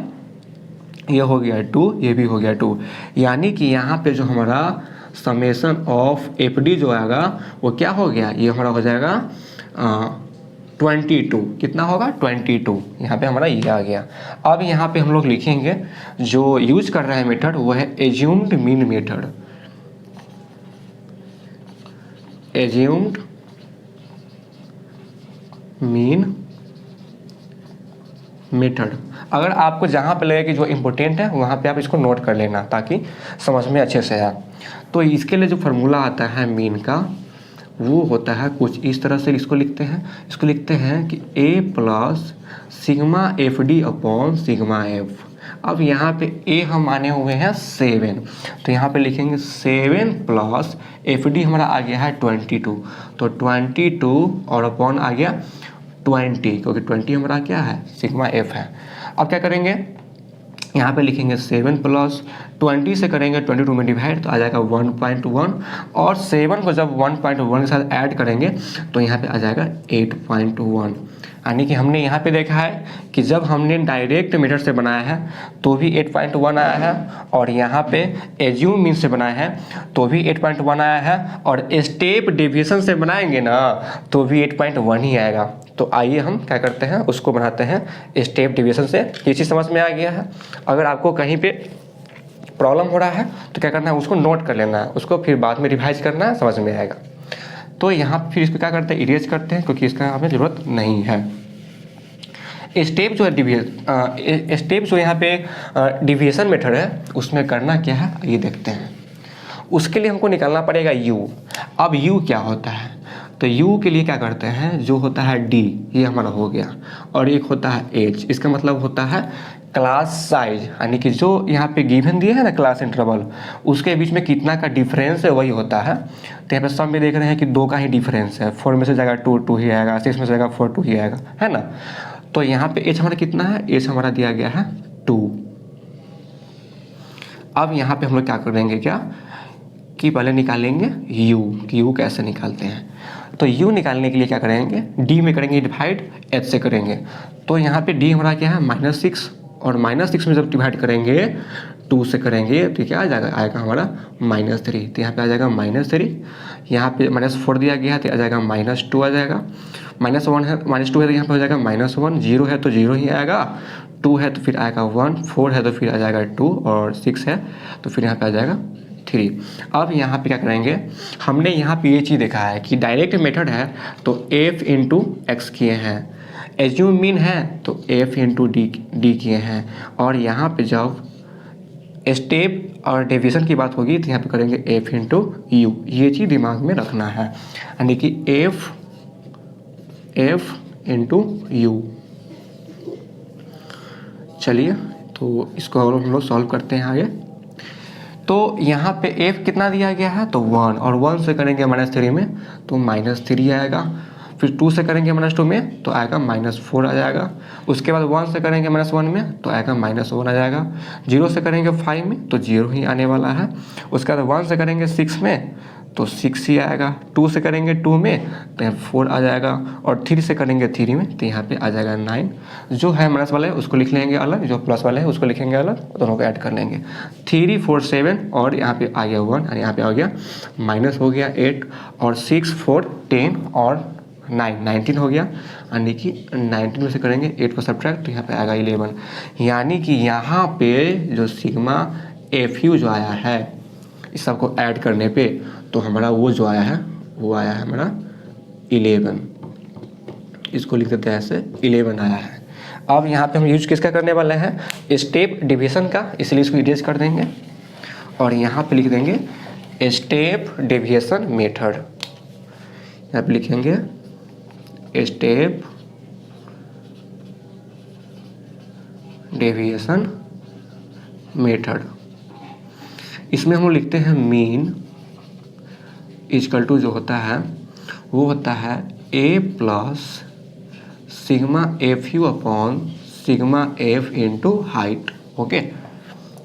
ये हो गया 2, ये भी हो गया 2, यानी कि यहाँ पे जो हमारा समेशन ऑफ एफ डी जो आएगा वो क्या हो गया, ये हमारा हो जाएगा 22। कितना होगा 22। यहाँ पे हमारा ये आ गया। अब यहाँ पे हम लोग लिखेंगे जो यूज कर रहे हैं मेथड वो है assumed mean method. Assumed mean method. अगर आपको जहाँ पे लगे कि जो इम्पोर्टेंट है वहाँ पे आप इसको नोट कर लेना ताकि समझ में अच्छे से आए। तो इसके लिए जो फार्मूला आता है मीन का वो होता है कुछ इस तरह से, इसको लिखते हैं कि A plus sigma F D upon sigma F. अब यहाँ पे ए हम माने हुए हैं 7, तो यहाँ पे लिखेंगे 7 प्लस एफ डी हमारा आ गया है 22, तो 22 और अपॉन आ गया 20, क्योंकि 20 हमारा क्या है सिग्मा एफ है। अब क्या करेंगे, यहाँ पे लिखेंगे 7 प्लस 20 से करेंगे 22 में डिवाइड, तो आ जाएगा 1.1, और 7 को जब 1.1 के साथ ऐड करेंगे तो यहाँ पे आ जाएगा 8.1। यानी कि हमने यहाँ पे देखा है कि जब हमने डायरेक्ट मेथड से बनाया है तो भी 8.1 आया है, और यहाँ पे एज्यूम मीन से बनाया है तो भी 8.1 आया है, और स्टेप डेविएशन से बनाएंगे ना तो भी 8.1 ही आएगा। तो आइए हम क्या करते हैं, उसको बनाते हैं स्टेप डेविएशन से। ये चीज़ समझ में आ गया है। अगर आपको कहीं पे प्रॉब्लम हो रहा है तो क्या करना है, उसको नोट कर लेना है, उसको फिर बाद में रिवाइज करना है, समझ में आएगा। तो यहाँ फिर इसको क्या करते हैं, इरेज करते हैं, क्योंकि इसका हमें ज़रूरत नहीं है। स्टेप जो है स्टेप जो यहाँ पे डिविएशन मेथड है उसमें करना क्या है ये देखते हैं। उसके लिए हमको निकालना पड़ेगा u। अब u क्या होता है, तो u के लिए क्या करते हैं, जो होता है d ये हमारा हो गया, और एक होता है h, इसका मतलब होता है क्लास साइज, यानी कि जो यहाँ पे गिवन दिया है ना क्लास इंटरवल, उसके बीच में कितना का डिफरेंस है वही होता है। तो यहाँ पे सब में देख रहे हैं कि 2 का ही डिफरेंस है, 4 में से जाएगा 2 2 ही आएगा, 6 में से जाएगा 4 2 ही आएगा, है ना। तो यहाँ पे h हमारा कितना है, h हमारा दिया गया है 2। अब यहाँ पे हम लोग क्या करेंगे, क्या कि पहले निकालेंगे u, कि u कैसे निकालते हैं। तो u निकालने के लिए क्या करेंगे, d में करेंगे डिवाइड, h से करेंगे। तो यहाँ पे d हमारा क्या है -6, और -6 में जब डिवाइड करेंगे 2 से करेंगे तो क्या आ जाएगा, आएगा हमारा -3। तो यहाँ पे आ जाएगा -3, यहाँ पे -4 दिया गया है तो आ जाएगा -2 आ जाएगा, -1 है -2 है तो यहाँ पे हो जाएगा -1, 0 है तो 0 ही आएगा, 2 है तो फिर आएगा 1, 4 है तो फिर आ जाएगा 2, और 6 है तो फिर यहाँ पे आ जाएगा 3। अब यहाँ पे क्या करेंगे, हमने यहाँ पे ये चीज़ देखा है कि डायरेक्ट मेथड है तो f इंटू एक्स किए हैं, एज्यूम मीन है तो f इंटू डी किए हैं, और यहाँ पे जब स्टेप और डेविएशन की बात होगी तो यहाँ पे करेंगे f इंटू यू। ये चीज़ दिमाग में रखना है, यानी कि f इंटू यू। चलिए तो इसको हम लोग सॉल्व करते हैं आगे। तो यहाँ पे f कितना दिया गया है, तो 1, और 1 से करेंगे -3 में तो -3 आएगा, फिर 2 से करेंगे -2 में तो आएगा -4 आ जाएगा, उसके बाद 1 से करेंगे -1 में तो आएगा -1 आ जाएगा, 0 से करेंगे 5 में तो 0 ही आने वाला है, उसके बाद 1 से करेंगे 6 में तो 6 ही आएगा, 2 से करेंगे 2 में तो 4 आ जाएगा, और 3 से करेंगे 3 में तो यहाँ पे आ जाएगा 9। जो है माइनस वाला है उसको लिख लेंगे अलग, जो प्लस वाला है उसको लिखेंगे अलग, दोनों को ऐड कर लेंगे। 3 4 7 और यहाँ पे आ गया 1, और यहाँ पे आ गया माइनस हो गया 8, और 6 4 10 और 19 हो गया, यानी कि 19 में से करेंगे 8 को सब्ट्रैक्ट तो यहाँ पे आएगा 11। यानी कि यहाँ पे जो सिग्मा एफ यू जो आया है इस सबको ऐड करने पे तो हमारा वो जो आया है वो आया है हमारा 11। इसको लिख देते हैं ऐसे, 11 आया है। अब यहाँ पे हम यूज किसका करने वाले हैं, स्टेप डिविएशन का, इसलिए इसको इरेज कर देंगे, और यहाँ पे लिख देंगे स्टेप डेविएशन मेथड। यहाँ पे लिखेंगे स्टेप डेविएशन मेथड। इसमें हम लिखते हैं मीन इक्वल टू जो होता है वो होता है a plus sigma F you upon sigma F into height. Okay,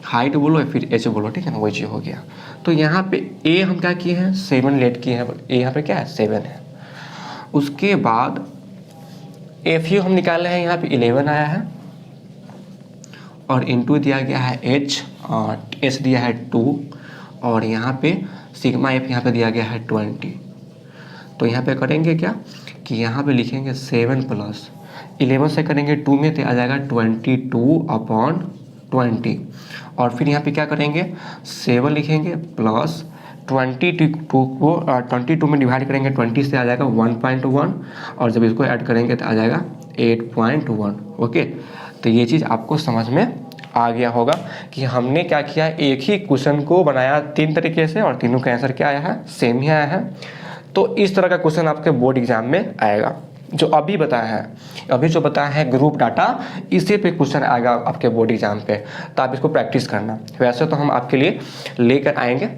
height बोलो या फिर h बोलो, ठीक है ना, वही चीज़ हो गया। तो यहाँ पे a हम क्या किए हैं, 7 लेट किए हैं, a यहाँ पे क्या है 7 है। उसके बाद एफ यू हम निकाले हैं, यहाँ पे 11 आया है, और इनटू दिया गया है h, और h दिया है 2, और यहाँ पे सिग्मा एफ यहाँ पे दिया गया है 20। तो यहाँ पे करेंगे क्या कि यहाँ पे लिखेंगे 7 प्लस 11 से करेंगे 2 में तो आ जाएगा 22 अपॉन 20, और फिर यहाँ पे क्या करेंगे 7 लिखेंगे प्लस 22 को 22 में डिवाइड करेंगे 20 से आ जाएगा 1.1, और जब इसको ऐड करेंगे तो आ जाएगा 8.1। ओके, तो ये चीज़ आपको समझ में आ गया होगा कि हमने क्या किया, एक ही क्वेश्चन को बनाया 3 तरीके से और तीनों का आंसर क्या आया है, सेम ही आया है। तो इस तरह का क्वेश्चन आपके बोर्ड एग्जाम में आएगा। जो अभी बताया है, अभी जो बताया है ग्रुप डाटा, इसी पे क्वेश्चन आएगा आपके बोर्ड एग्जाम पे, तो आप इसको प्रैक्टिस करना। वैसे तो हम आपके लिए लेकर आएंगे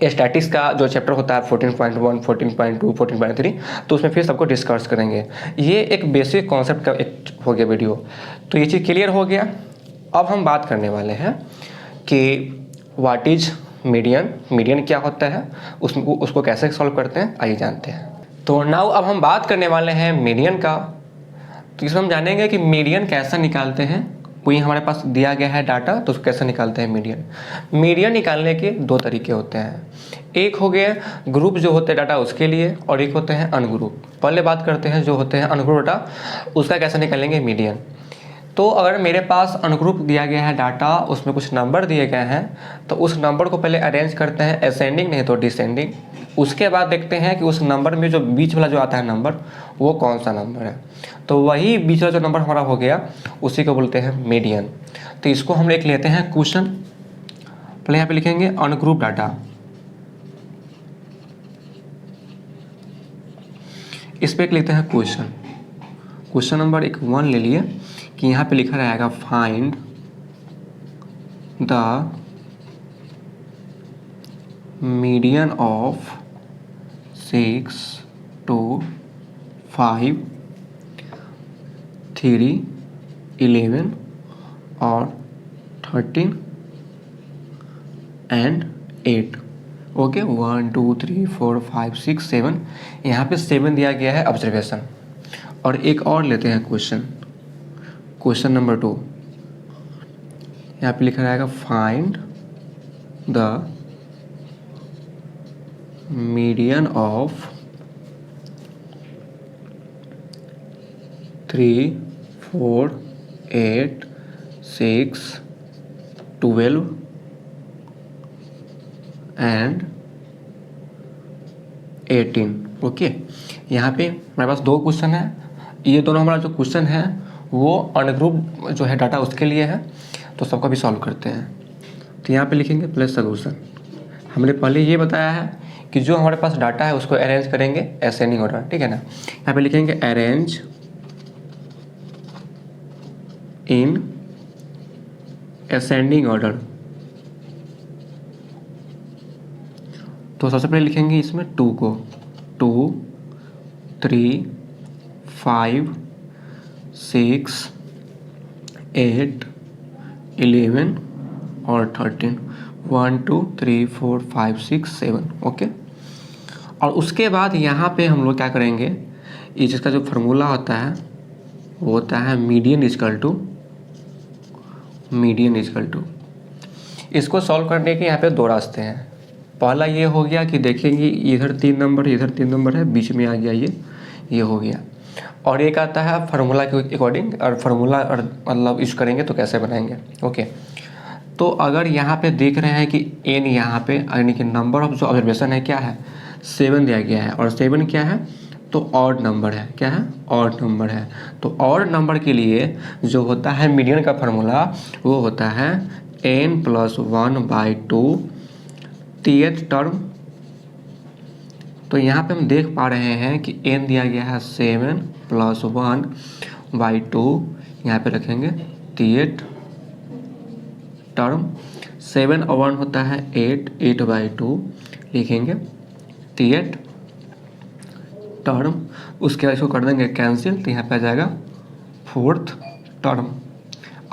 स्टैटिक्स का जो चैप्टर होता है 14.1, 14.2, 14.3, तो उसमें फिर सबको डिस्कस करेंगे। ये एक बेसिक कॉन्सेप्ट का एक हो गया वीडियो, तो ये चीज़ क्लियर हो गया। अब हम बात करने वाले हैं कि व्हाट इज मीडियन, मीडियन क्या होता है, उसको कैसे सॉल्व करते हैं, आइए जानते हैं। तो नाउ अब हम बात करने वाले हैं मीडियन का। तो इसमें हम जानेंगे कि मीडियन कैसा निकालते हैं। कोई हमारे पास दिया गया है डाटा, तो उसको कैसे निकालते हैं मीडियन। मीडियन निकालने के 2 तरीके होते हैं। एक हो गया ग्रुप जो होते हैं डाटा उसके लिए, और एक होते हैं अनग्रुप। पहले बात करते हैं जो होते हैं अनग्रुप डाटा, उसका कैसे निकालेंगे मीडियन। तो अगर मेरे पास अनग्रुप दिया गया है डाटा, उसमें कुछ नंबर दिए गए हैं, तो उस नंबर को पहले अरेंज करते हैं असेंडिंग नहीं तो डिसेंडिंग। उसके बाद देखते हैं कि उस नंबर में जो बीच वाला जो आता है नंबर, वो कौन सा नंबर है। तो वही बीच वाला जो नंबर हमारा हो गया, उसी को बोलते हैं मीडियन। तो इसको हम लिख लेते हैं क्वेश्चन। पहले यहाँ पे लिखेंगे अनग्रुप डाटा, इस पे लिखते हैं क्वेश्चन। क्वेश्चन नंबर 1 ले लिए कि यहाँ पे लिखा रहेगा फाइंड द मीडियन ऑफ 6, 2, 5, 3, 11 और 13 एंड 8। ओके, 1, 2, 3, 4, 5, 6, 7, यहाँ पे 7 दिया गया है ऑब्जर्वेशन। और एक और लेते हैं क्वेश्चन, क्वेश्चन नंबर 2। यहाँ पे लिखा रहेगा find the median of 3, 4, 8, 6, 12 and 18। Okay, यहाँ पे हमारे पास 2 क्वेश्चन है। ये दोनों हमारा जो क्वेश्चन है वो अनग्रुप जो है डाटा उसके लिए है, तो सबको भी सॉल्व करते हैं। तो यहाँ पे लिखेंगे प्लस सोल्यूशन। हमने पहले ये बताया है कि जो हमारे पास डाटा है उसको अरेंज करेंगे असेंडिंग ऑर्डर, ठीक है ना। यहाँ पे लिखेंगे अरेंज इन असेंडिंग ऑर्डर। तो सबसे पहले लिखेंगे इसमें 2 को, 2, 3, 5, 6, 8, 11 और 13, 1, 2, 3, 4, 5, 6, 7। ओके, और उसके बाद यहाँ पे हम लोग क्या करेंगे, ये जिसका जो फार्मूला होता है वो होता है median equal to, median equal to. इसको सॉल्व करने के यहाँ पे 2 रास्ते हैं। पहला ये हो गया कि देखेंगे इधर 3 नंबर, इधर 3 नंबर है, बीच में आ गया ये हो गया। और एक आता है फार्मूला के अकॉर्डिंग, और फार्मूला और मतलब यूज करेंगे तो कैसे बनाएंगे। ओके, तो अगर यहाँ पे देख रहे हैं कि एन यहाँ पे यानी कि नंबर ऑफ जो ऑब्जर्वेशन है क्या है, 7 दिया गया है, और 7 क्या है, तो ऑड नंबर है। क्या है, ऑड नंबर है। तो ऑड नंबर के लिए जो होता है मीडियन का फार्मूला, वो होता है n+1/2 th टर्म। तो यहाँ पे हम देख पा रहे हैं कि n दिया गया है 7 + 1/2, यहाँ पे रखेंगे th टर्म। 7 और 1 होता है 8, 8/2 लिखेंगे th टर्म। उसके बाद इसको कर देंगे कैंसिल, तो यहाँ पे आ जाएगा 4th टर्म।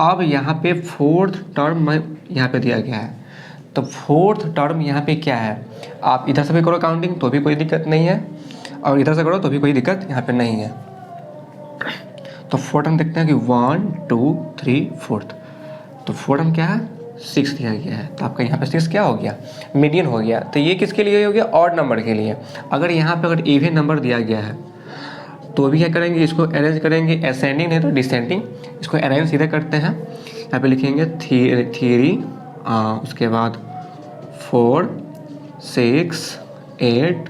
अब यहाँ पे 4th टर्म में यहाँ पे दिया गया है, तो 4th टर्म यहाँ पे क्या है, आप इधर से भी करो काउंटिंग तो भी कोई दिक्कत नहीं है, और इधर से करो तो भी कोई दिक्कत यहाँ पे नहीं है। तो 4th टर्म देखते हैं कि 1, 2, 3, 4th। तो 4th टर्म क्या है, 6 दिया गया है, तो आपका यहाँ पे 6 क्या हो गया, मीडियन हो गया। तो ये किसके लिए हो गया, ऑड नंबर के लिए। अगर यहाँ पे अगर इवन नंबर दिया गया है तो भी क्या करेंगे, इसको अरेंज करेंगे असेंडिंग नहीं तो डिसेंडिंग। इसको अरेंज सीधे करते हैं, यहाँ पे लिखेंगे 3, उसके बाद 4, 6, 8,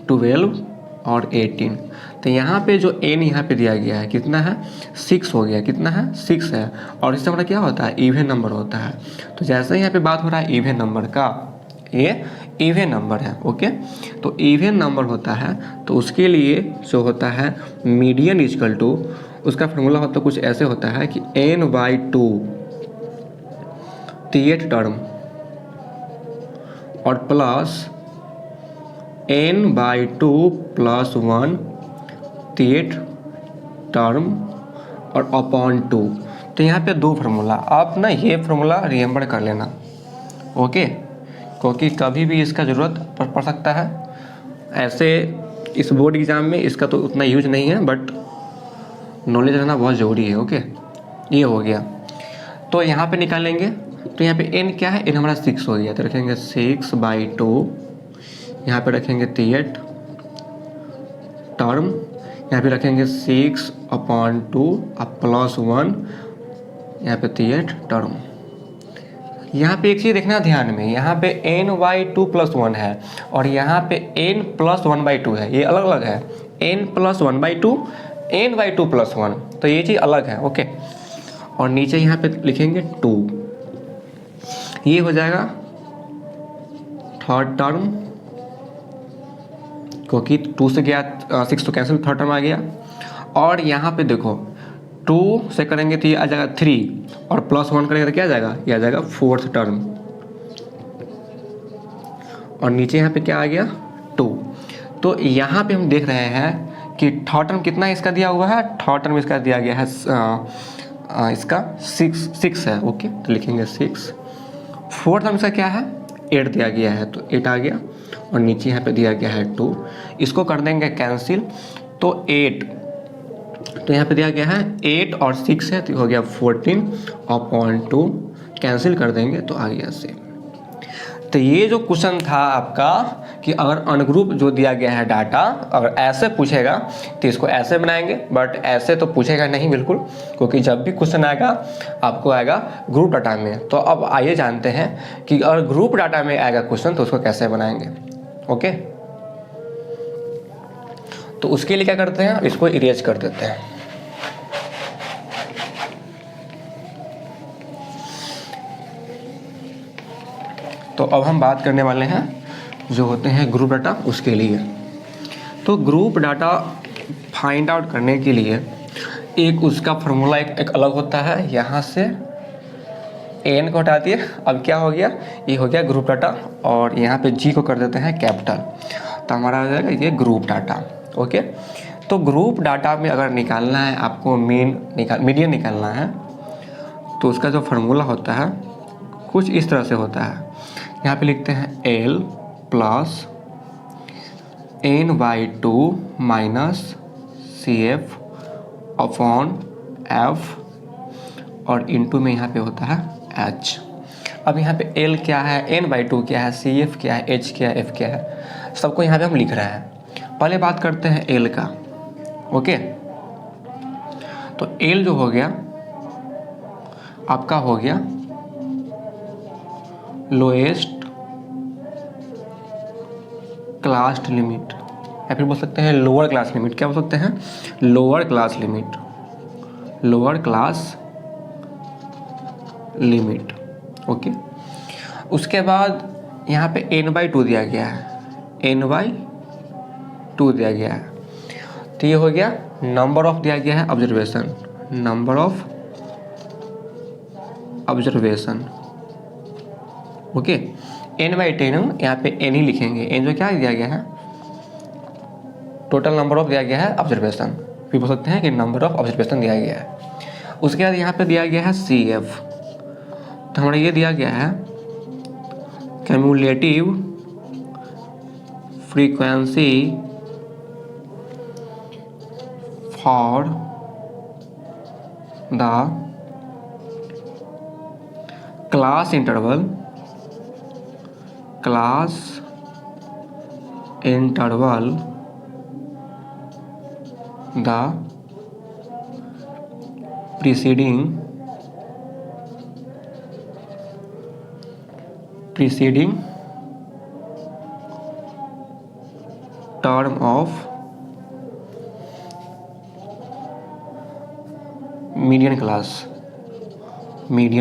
12 और 18। तो यहाँ पे जो n यहाँ पे दिया गया है कितना है 6 हो गया, कितना है 6 है। और इससे हमारा क्या होता है इवन नंबर होता है। तो जैसे यहाँ पे बात हो रहा है इवन नंबर का, ये इवन नंबर है। ओके, तो इवन नंबर होता है तो उसके लिए जो होता है मीडियन इजकल टू, उसका फॉर्मूला होता है कुछ ऐसे होता है कि n/2 th टर्म और प्लस n/2 + 1 th टर्म और अपॉन 2। तो यहाँ पे दो फार्मूला, आप ना ये फार्मूला रिमेंबर कर लेना। ओके, क्योंकि कभी भी इसका ज़रूरत पड़ सकता है। ऐसे इस बोर्ड एग्ज़ाम में इसका तो उतना यूज नहीं है, बट नॉलेज रहना बहुत ज़रूरी है। ओके, ये हो गया। तो यहाँ पे निकालेंगे, तो यहाँ पे n क्या है, n हमारा 6 हो गया, तो रखेंगे 6/2, यहाँ पे रखेंगे th टर्म, यहाँ पे रखेंगे 6/2 अब +1 यहाँ पे th टर्म। यहाँ पे एक चीज़ देखना ध्यान में, यहाँ पे n/2 + 1 है और यहाँ पे n + 1/2 है, ये अलग अलग है। n + 1/2 n/2 + 1, तो ये चीज़ अलग है। ओके, और नीचे यहाँ पे लिखेंगे 2, ये हो जाएगा थर्ड टर्म, क्योंकि 2 से गया 6 तो कैंसिल, थर्ड टर्म आ गया। और यहाँ पे देखो 2 से करेंगे तो ये आ जाएगा 3 और +1 करेंगे तो क्या आ जाएगा, ये आ जाएगा फोर्थ टर्म। और नीचे यहाँ पे क्या आ गया 2। तो यहाँ पे हम देख रहे हैं कि थर्ड टर्म कितना इसका दिया हुआ है, थर्ड टर्म इसका दिया गया है इसका 6 है। ओके, तो लिखेंगे 6। फोर्थ टर्म इसका क्या है 8 दिया गया है, तो 8 आ गया। और नीचे यहाँ पे दिया गया है 2, इसको कर देंगे कैंसिल, तो 8, तो यहाँ पे दिया गया है 8 और 6 है, तो हो गया 14/2, कैंसिल कर देंगे तो आ गया से। तो ये जो क्वेश्चन था आपका कि अगर अनग्रुप जो दिया गया है डाटा अगर ऐसे पूछेगा तो इसको ऐसे बनाएंगे, बट ऐसे तो पूछेगा नहीं बिल्कुल, क्योंकि जब भी क्वेश्चन आएगा आपको आएगा ग्रुप डाटा में। तो अब आइए जानते हैं कि अगर ग्रुप डाटा में आएगा क्वेश्चन तो उसको कैसे बनाएंगे। ओके, तो उसके लिए क्या करते हैं, इसको इरेज कर देते हैं। तो अब हम बात करने वाले हैं जो होते हैं ग्रुप डाटा, उसके लिए। तो ग्रुप डाटा फाइंड आउट करने के लिए एक उसका फार्मूला एक अलग होता है। यहाँ से n को हटा दिए, अब क्या हो गया, ये हो गया ग्रुप डाटा, और यहाँ पे g को कर देते हैं कैपिटल, तो हमारा आ जाएगा ये ग्रुप डाटा। ओके, तो ग्रुप डाटा में अगर निकालना है आपको मीडियन निकालना है, तो उसका जो फार्मूला होता है कुछ इस तरह से होता है। यहाँ पे लिखते हैं L + n/2 - CF/F और इंटू में यहाँ पे होता है H। अब यहाँ पे L क्या है, n/2 क्या है, CF क्या है, H क्या है, F क्या है, सबको यहाँ पे हम लिख रहे हैं। पहले बात करते हैं L का। ओके, तो L जो हो गया आपका हो गया लोएस्ट क्लास लिमिट, या फिर बोल सकते हैं लोअर क्लास लिमिट। क्या बोल सकते हैं, lower class limit, lower class limit. Okay, उसके बाद यहाँ पे n/2 दिया गया है, n/2 दिया गया है, तो ये हो गया नंबर ऑफ दिया गया है observation, number of observation. Okay, n/10 यहाँ पे n ही लिखेंगे, n जो क्या दिया गया है टोटल नंबर ऑफ दिया गया है ऑब्जर्वेशन, फिर बोल सकते हैं कि नंबर ऑफ ऑब्जर्वेशन दिया गया है। उसके बाद यहाँ पे दिया गया है CF, तो हमारा ये दिया गया है cumulative frequency for the class interval the preceding term of median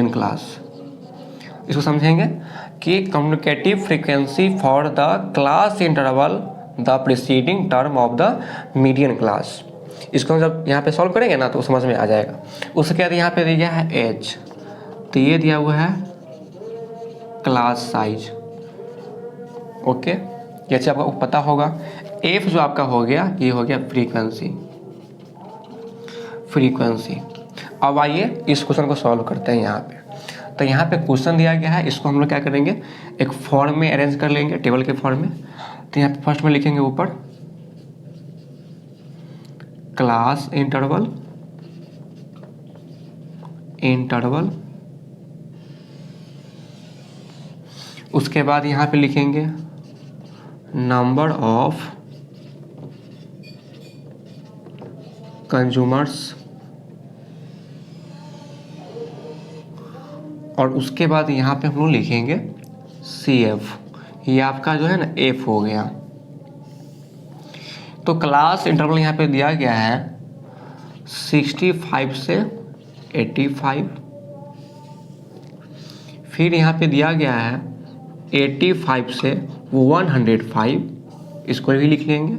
class इसको समझेंगे कि communicative frequency for the class interval the preceding term of the median class. इसको हम जब यहाँ पे सॉल्व करेंगे ना तो समझ में आ जाएगा। उसके बाद यहाँ पे दिया है एच, तो ये दिया हुआ है क्लास साइज। ओके, जैसे आपको पता होगा एफ जो आपका हो गया ये हो गया फ्रीक्वेंसी। अब आइए इस क्वेश्चन को सॉल्व करते हैं यहाँ पे। तो यहाँ पे क्वेश्चन दिया गया है, इसको हम लोग क्या करेंगे एक फॉर्म में अरेंज कर लेंगे, टेबल के फॉर्म में। तो यहाँ पे फर्स्ट में लिखेंगे ऊपर क्लास इंटरवल उसके बाद यहाँ पे लिखेंगे नंबर ऑफ कंज्यूमर्स, और उसके बाद यहाँ पे हम लोग लिखेंगे CF, ये आपका जो है ना F हो गया। तो क्लास इंटरवल यहाँ पे दिया गया है 65 से 85, फिर यहाँ पे दिया गया है 85 से 105, इसको भी लिख लेंगे।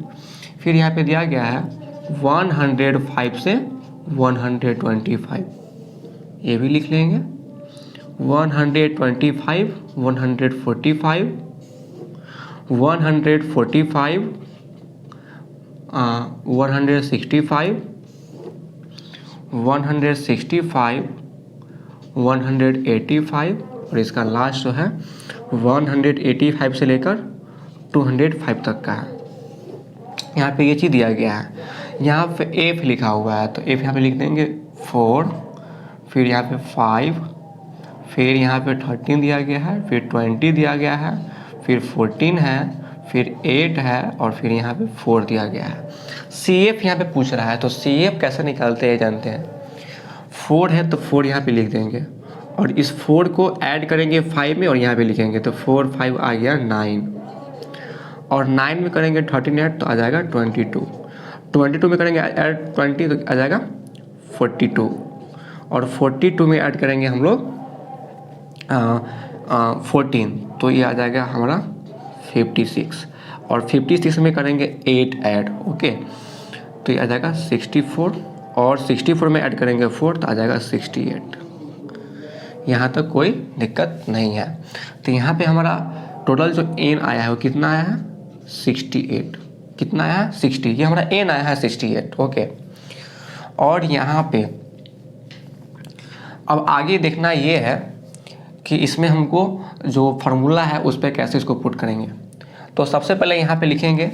फिर यहाँ पे दिया गया है 105 से 125, ये भी लिख लेंगे। 125, 145, 145, 165, 165, 185 और इसका लास्ट जो है 185 से लेकर 205 तक का है। यहाँ पे ये चीज़ दिया गया है। यहाँ पे F लिखा हुआ है, तो F यहाँ पे लिख देंगे 4, फिर यहाँ पे 5, फिर यहाँ पे 13 दिया गया है, फिर 20 दिया गया है, फिर 14 है, फिर 8 है और फिर यहाँ पे 4 दिया गया है। CF यहाँ पे पूछ रहा है, तो CF कैसे निकालते हैं जानते हैं। 4 है तो 4 यहाँ पे लिख देंगे और इस 4 को ऐड करेंगे 5 में और यहाँ पे लिखेंगे, तो 4 5 आ गया 9, और 9 में करेंगे 13 ऐड तो आ जाएगा 22, 22 में करेंगे ऐड 20 तो आ जाएगा 42, और 42 में ऐड करेंगे हम लोग 14 तो ये आ जाएगा हमारा 56, और 56 में करेंगे 8 ऐड। ओके, तो ये आ जाएगा 64, और 64 में ऐड करेंगे 4 तो आ जाएगा 68। यहाँ तक कोई दिक्कत नहीं है। तो यहाँ पे हमारा टोटल जो n आया है वो कितना आया है 68। कितना आया है 60, ये हमारा n आया है 68। ओके, और यहाँ पे अब आगे देखना ये है कि इसमें हमको जो फार्मूला है उस पर कैसे इसको पुट करेंगे। तो सबसे पहले यहाँ पे लिखेंगे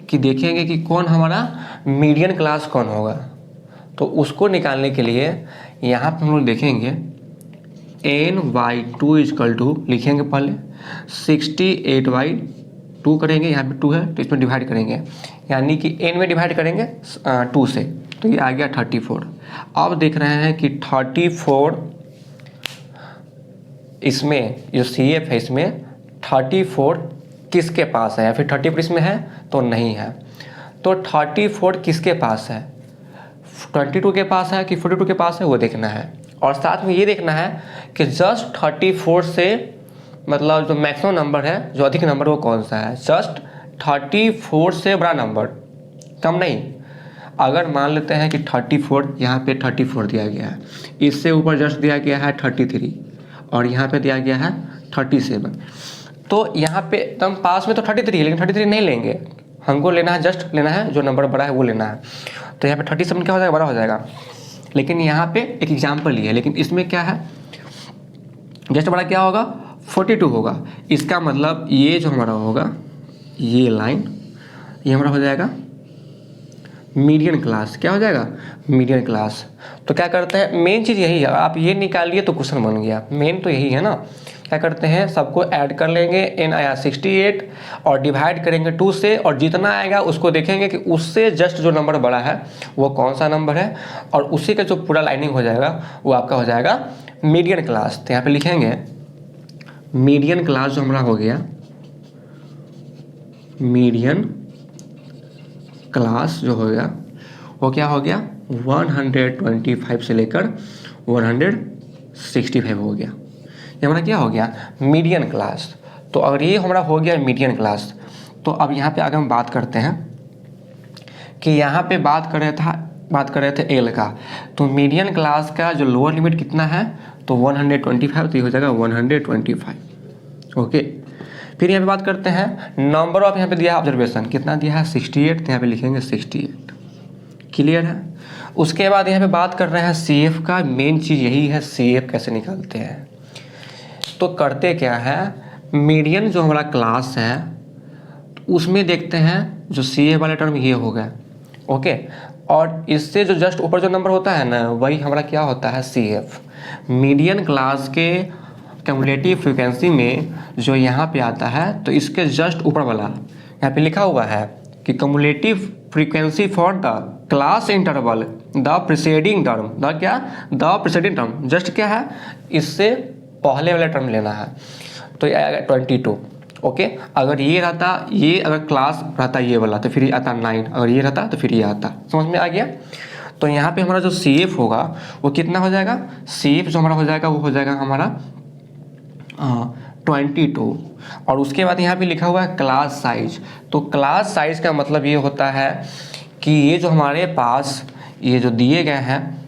कि देखेंगे कि कौन हमारा मीडियन क्लास कौन होगा। तो उसको निकालने के लिए यहाँ पे हम लोग देखेंगे n/2 इजकल टू लिखेंगे पहले 68/2 करेंगे, यहाँ पे 2 है तो इसमें डिवाइड करेंगे, यानी कि n में डिवाइड करेंगे 2 से, तो ये आ गया 34। अब देख रहे हैं कि 34 इसमें जो CF है इसमें 34 किसके पास है, या फिर 34 इसमें है तो नहीं है। तो 34 किसके पास है, 22 के पास है कि 42 के पास है वो देखना है। और साथ में ये देखना है कि जस्ट 34 से मतलब जो मैक्सिमम नंबर है, जो अधिक नंबर वो कौन सा है। जस्ट 34 से बड़ा नंबर, कम नहीं। अगर मान लेते हैं कि 34 यहाँ पे 34 दिया गया है, इससे ऊपर जस्ट दिया गया है 33 और यहाँ पे दिया गया है 37, तो यहाँ पे एकदम पास में तो 33 है, लेकिन 33 नहीं लेंगे, हमको लेना है जस्ट लेना है जो नंबर बड़ा है वो लेना है। तो यहाँ पे 37 क्या हो जाएगा, बड़ा हो जाएगा। लेकिन यहाँ पे एक एग्जाम्पल लिया है, लेकिन इसमें क्या है जस्ट बड़ा क्या होगा 42 होगा। इसका मतलब ये जो हमारा होगा ये लाइन ये हमारा हो जाएगा मीडियन क्लास। क्या हो जाएगा मीडियन क्लास। तो क्या करते हैं, मेन चीज़ यही है, आप ये निकाल लिए तो क्वेश्चन बन गया। मेन तो यही है ना। क्या करते हैं, सबको ऐड कर लेंगे, n आया 68 और डिवाइड करेंगे 2 से, और जितना आएगा उसको देखेंगे कि उससे जस्ट जो नंबर बड़ा है वो कौन सा नंबर है, और उसी का जो पूरा लाइनिंग हो जाएगा वो आपका हो जाएगा मीडियन क्लास। तो यहाँ पे लिखेंगे मीडियन क्लास जो हमारा हो गया, मीडियन क्लास जो हो गया वो क्या हो गया 125 से लेकर 165 हो गया। ये हमारा क्या हो गया? Median class. तो अगर ये हमारा हो गया मीडियन क्लास, तो अब यहाँ पे आगे हम बात करते हैं कि यहाँ पे बात कर रहे थे एल का। तो मीडियन क्लास का जो लोअर लिमिट कितना है? तो 125, तो ये हो जाएगा 125। ओके, फिर यहाँ पे बात करते हैं नंबर ऑफ, यहाँ पे दिया है ऑब्जर्वेशन कितना दिया है? 68। तो यहाँ पे लिखेंगे 68। क्लियर है? उसके बाद यहाँ पे बात कर रहे हैं सी एफ का। मेन चीज़ यही है, सी एफ कैसे निकालते हैं। तो करते क्या है, मीडियन जो हमारा क्लास है उसमें देखते हैं जो सी एफ वाला टर्म ये हो गया। ओके, और इससे जो जस्ट ऊपर जो नंबर होता है ना, वही हमारा क्या होता है? C f. मीडियन क्लास के क्यूमुलेटिव फ्रीक्वेंसी में जो यहाँ पे आता है, तो इसके जस्ट ऊपर वाला यहाँ पे लिखा हुआ है कि cumulative frequency for the class interval the preceding term, the preceding term just क्या है? इससे पहले वाला टर्म लेना है। तो ये आएगा 22। ओके, अगर ये रहता, ये अगर क्लास रहता ये वाला, तो फिर ये आता 9। अगर ये रहता तो फिर ये आता। समझ में आ गया? तो यहाँ पे हमारा जो सी एफ होगा वो कितना हो जाएगा? सी एफ जो हमारा हो जाएगा वो हो जाएगा हमारा 22। और उसके बाद यहाँ पे लिखा हुआ है क्लास साइज। तो क्लास साइज का मतलब ये होता है कि ये जो हमारे पास ये जो दिए गए हैं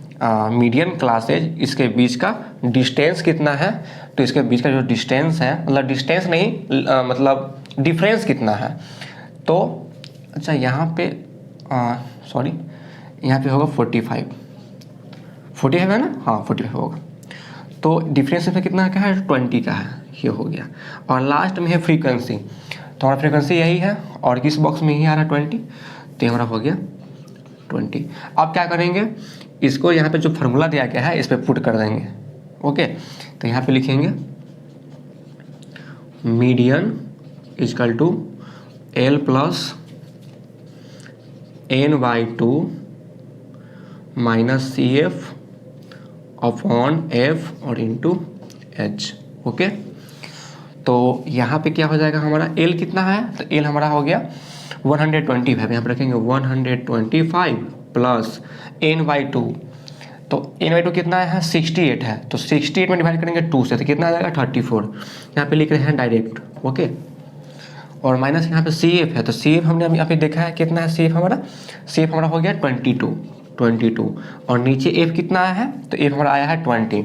मीडियन क्लासेज, इसके बीच का डिस्टेंस कितना है? तो इसके बीच का जो डिस्टेंस है, मतलब डिस्टेंस नहीं मतलब डिफरेंस कितना है? तो अच्छा यहाँ पे सॉरी, यहाँ पे होगा 45 है ना? हाँ 45 होगा। तो डिफरेंस में कितना का है? 20 का है, ये हो गया। और लास्ट में है फ्रीक्वेंसी। तो हमारा फ्रीक्वेंसी यही है और किस बॉक्स में ही आ रहा है 20, तो हमारा हो गया 20। अब क्या करेंगे, इसको यहाँ पे जो फार्मूला दिया गया है इस पर पुट कर देंगे। ओके, तो यहाँ पे लिखेंगे median equal to l plus n/2 minus c f upon f और इंटू एच। ओके, तो यहाँ पे क्या हो जाएगा हमारा? एल कितना है? तो एल हमारा हो गया 125। यहाँ पे रखेंगे 125 प्लस n/2। तो n/2 कितना है? 68 है। तो 68 में डिवाइड करेंगे 2 से, तो कितना आ जाएगा? 34। यहाँ पे लिख रहे हैं डायरेक्ट। ओके, और माइनस यहाँ पे सी एफ है। तो सी एफ हमने अभी यहाँ पे देखा है कितना है सी एफ हमारा? सी एफ हमारा हो गया 22। और नीचे एफ कितना आया है? तो एफ हमारा आया है 20।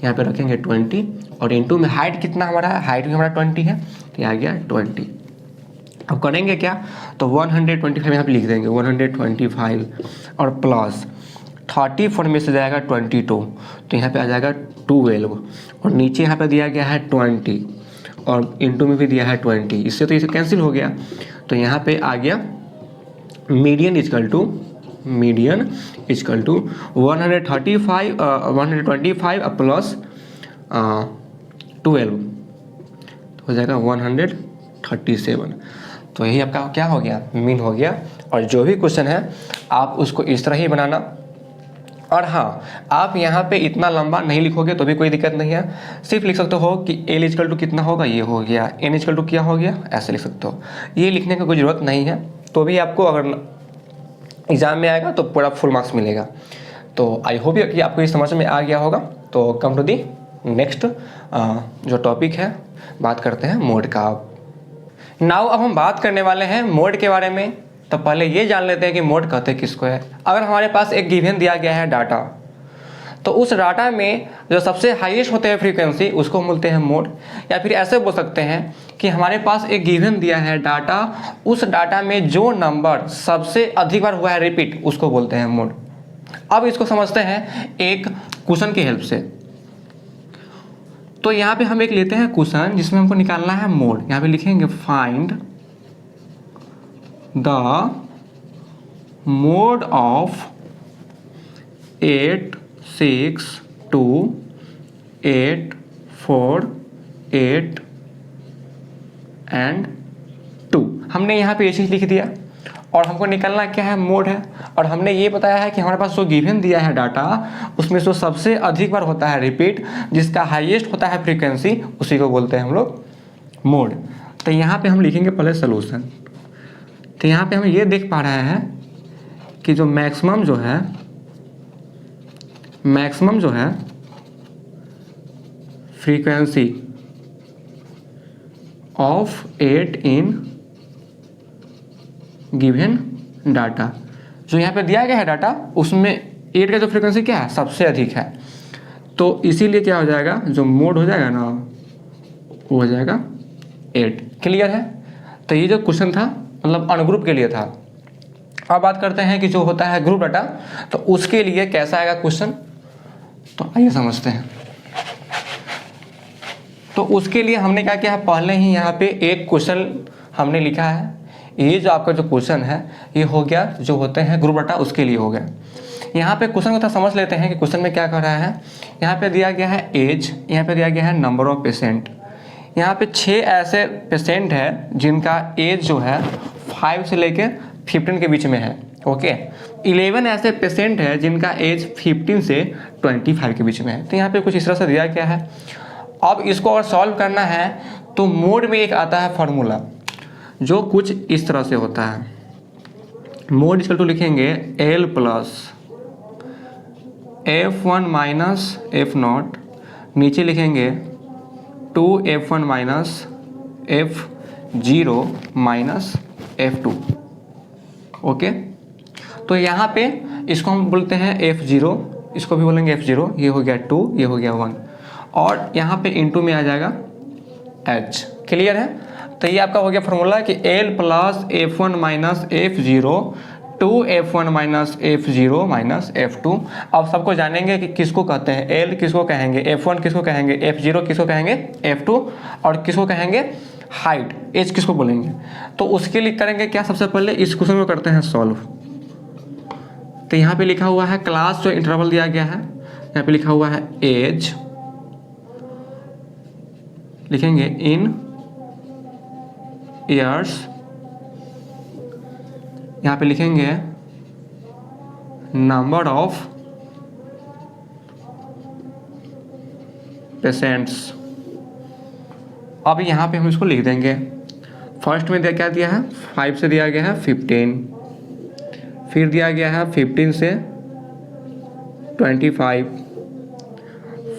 यहाँ पे रखेंगे 20 और इंटू में हाइट कितना हमारा है? हाइट भी हमारा 20 है, तो ये आ गया 20। अब करेंगे क्या? तो 125 यहाँ पे लिख देंगे 125 और प्लस 34 में से जाएगा 22, तो यहाँ पे आ जाएगा 12। और नीचे यहाँ पे दिया गया है 20 और इंटू में भी दिया है 20, इससे तो इसे कैंसिल हो गया। तो यहाँ पे आ गया मीडियन इजकल टू 125 प्लस 12 हो जाएगा 137। तो यही आपका क्या हो गया? मीन हो गया। और जो भी क्वेश्चन है आप उसको इस तरह ही बनाना। और हाँ, आप यहाँ पे इतना लंबा नहीं लिखोगे तो भी कोई दिक्कत नहीं है, सिर्फ लिख सकते हो कि एल इजकल टू कितना होगा, ये हो गया, एन इजकल टू क्या हो गया, ऐसे लिख सकते हो। ये लिखने की कोई ज़रूरत नहीं है। तो भी आपको अगर एग्ज़ाम में आएगा तो पूरा फुल मार्क्स मिलेगा। तो आई होप कि आपको ये समझ में आ गया होगा। तो कम टू दी नेक्स्ट जो टॉपिक है, बात करते हैं मोड का। नाउ अब हम बात करने वाले हैं मोड के बारे में। तो पहले ये जान लेते हैं कि मोड कहते किसको है। अगर हमारे पास एक गिवन दिया गया है डाटा, तो उस डाटा में जो सबसे हाईएस्ट होते हैं फ्रीक्वेंसी उसको बोलते हैं मोड। या फिर ऐसे बोल सकते हैं कि हमारे पास एक गिवन दिया है डाटा, उस डाटा में जो नंबर सबसे अधिक बार हुआ है रिपीट, उसको बोलते हैं मोड। अब इसको समझते हैं एक क्वेश्चन की हेल्प से। तो यहाँ पे हम एक लेते हैं क्वेश्चन जिसमें हमको निकालना है मोड। यहाँ पे लिखेंगे find the mode of 8 6 2 8 4 8 and 2। हमने यहाँ पे ये चीज़ लिख दिया और हमको निकालना क्या है? मोड है। और हमने ये बताया है कि हमारे पास जो गिवन दिया है डाटा, उसमें जो सबसे अधिक बार होता है रिपीट, जिसका हाईएस्ट होता है फ्रीक्वेंसी, उसी को बोलते हैं हम लोग मोड। तो यहाँ पे हम लिखेंगे पहले सोल्यूशन। तो यहाँ पे हम ये देख पा रहे हैं कि जो मैक्सिमम जो है frequency of 8 in given data, जो यहाँ पे दिया गया है डाटा, उसमें 8 का जो फ्रीक्वेंसी क्या है, सबसे अधिक है। तो इसीलिए क्या हो जाएगा, जो मोड हो जाएगा ना, वो हो जाएगा 8। क्लियर है? तो ये जो क्वेश्चन था मतलब अनग्रुप के लिए था। अब बात करते हैं कि जो होता है ग्रुप डाटा, तो उसके लिए कैसा आएगा क्वेश्चन, तो आइए समझते हैं। तो उसके लिए हमने क्या किया है, पहले ही यहाँ पे एक क्वेश्चन हमने लिखा है। ये जो आपका जो क्वेश्चन है ये हो गया, जो होते हैं ग्रुप डाटा उसके लिए हो गया। यहाँ पे क्वेश्चन को थोड़ा समझ लेते हैं कि क्वेश्चन में क्या कर रहा है। यहाँ पे दिया गया है एज, यहाँ पे दिया गया है नंबर ऑफ पेशेंट। यहाँ पे 6 ऐसे पेशेंट हैं जिनका एज जो है 5 से लेकर 15 के बीच में है। ओके, 11 ऐसे पेशेंट हैं जिनका एज 15 से 25 के बीच में है। तो यहाँ पे कुछ इस तरह से दिया गया है। अब इसको और सॉल्व करना है तो मोड में एक आता है फार्मूला जो कुछ इस तरह से होता है। मोड इक्वल टू लिखेंगे L plus F1 minus F0, नीचे लिखेंगे 2F1 minus F0 minus F2। Okay, तो यहाँ पे इसको हम बोलते हैं F0, इसको भी बोलेंगे F0। ये हो गया 2, ये हो गया 1, और यहाँ पे इंटू में आ जाएगा H। क्लियर है? तो ये आपका हो गया फॉर्मूला कि L plus F1 minus F0 2F1 minus F0 minus F2। अब सबको जानेंगे कि किसको कहते हैं, L किसको कहेंगे, F1 किसको कहेंगे, F0 किसको कहेंगे, F2 और किसको कहेंगे हाइट, एज किसको बोलेंगे। तो उसके लिए करेंगे क्या, सबसे पहले इस क्वेश्चन को करते हैं सॉल्व। तो यहाँ पे लिखा हुआ है क्लास, जो इंटरवल दिया गया है यहाँ पे लिखा हुआ है एज, लिखेंगे इन ईयर्स, यहाँ पे लिखेंगे नंबर ऑफ पेशेंट्स। अब यहाँ पे हम इसको लिख देंगे। फर्स्ट में क्या दिया है, 5 से दिया गया है 15, फिर दिया गया है 15 से 25,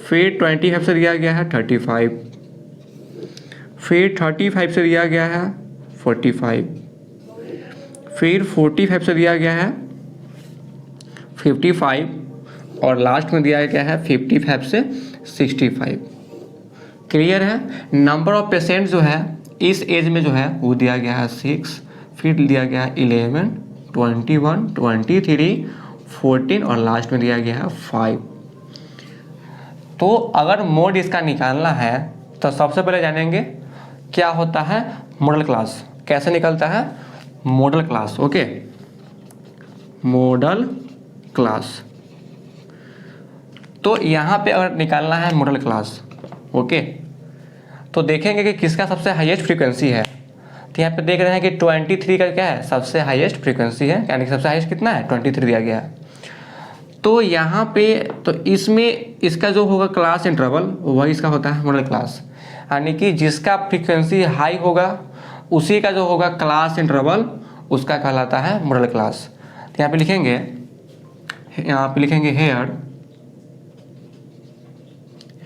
फिर 25 से दिया गया है 35, फिर 35 से दिया गया है 45, फिर 45 से दिया गया है 55, और लास्ट में दिया गया है 55 से 65। क्लियर है? नंबर ऑफ पेशेंट जो है इस एज में जो है वो दिया गया है 6, फिर दिया गया है 11, 21, 23, 14 और लास्ट में दिया गया है 5। तो अगर मोड इसका निकालना है तो सबसे पहले जानेंगे क्या होता है मॉडल क्लास, कैसे निकलता है model class. Okay, model class. तो यहाँ पे अगर निकालना है मॉडल क्लास, ओके, तो देखेंगे कि किसका सबसे हाईएस्ट फ्रीक्वेंसी है। तो यहाँ पे देख रहे हैं कि 23 का क्या है, सबसे हाईएस्ट फ्रीक्वेंसी है, यानी कि सबसे हाईएस्ट कितना है 23 दिया गया है। तो यहाँ पे तो इसमें इसका जो होगा क्लास इंटरवल वही इसका होता है मॉडल क्लास, यानी कि जिसका फ्रीक्वेंसी हाई होगा उसी का जो होगा क्लास इंटरवल उसका कहलाता है मॉडल क्लास। तो यहाँ पे लिखेंगे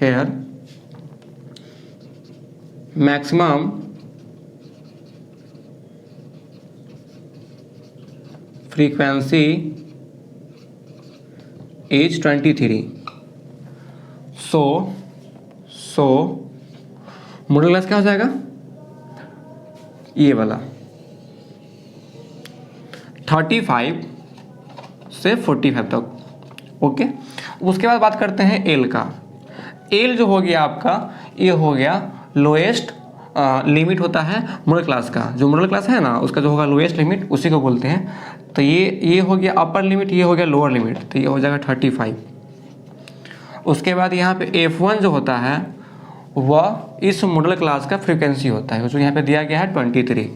here maximum frequency is 23। So modal class क्या हो जाएगा, ये वाला 35 से 45 तक। ओके, उसके बाद बात करते हैं एल का। एल जो हो गया आपका, ये हो गया लोएस्ट लिमिट होता है मॉडल क्लास का। जो मॉडल क्लास है ना उसका जो होगा लोएस्ट लिमिट उसी को बोलते हैं। तो ये हो गया अपर लिमिट, ये हो गया लोअर लिमिट, तो ये हो जाएगा 35। उसके बाद यहाँ पे F1 जो होता है वह इस मॉडल क्लास का फ्रीक्वेंसी होता है, जो यहाँ पे दिया गया है 23।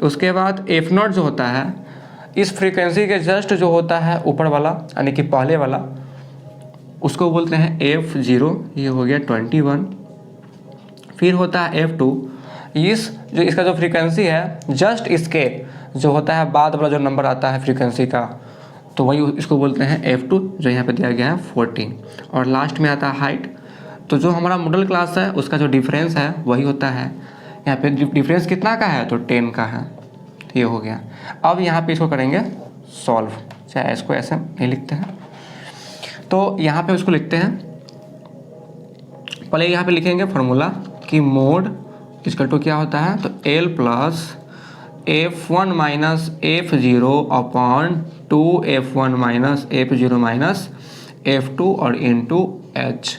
उसके बाद F0 जो होता है इस फ्रीक्वेंसी के जस्ट जो होता है ऊपर वाला यानी कि पहले वाला, उसको बोलते हैं F0, ये हो गया 21। फिर होता है F2, इसका जो फ्रीक्वेंसी है जस्ट इसके जो होता है बाद वाला जो नंबर आता है फ्रीक्वेंसी का, तो वही इसको बोलते हैं F2, जो यहाँ पे दिया गया है 14। और लास्ट में आता है हाइट। तो जो हमारा मॉडल क्लास है उसका जो डिफरेंस है वही होता है, यहाँ पे डिफरेंस कितना का है, तो 10 का है। ये हो गया। अब यहाँ पे इसको करेंगे सॉल्व, चाहे इसको ऐसे नहीं लिखते हैं, तो यहाँ पे उसको लिखते हैं। पहले यहाँ पे लिखेंगे फार्मूला कि मोड इसका टू क्या होता है, तो L plus F1 minus F0 upon 2F1 minus F0 minus F2 और इंटू H।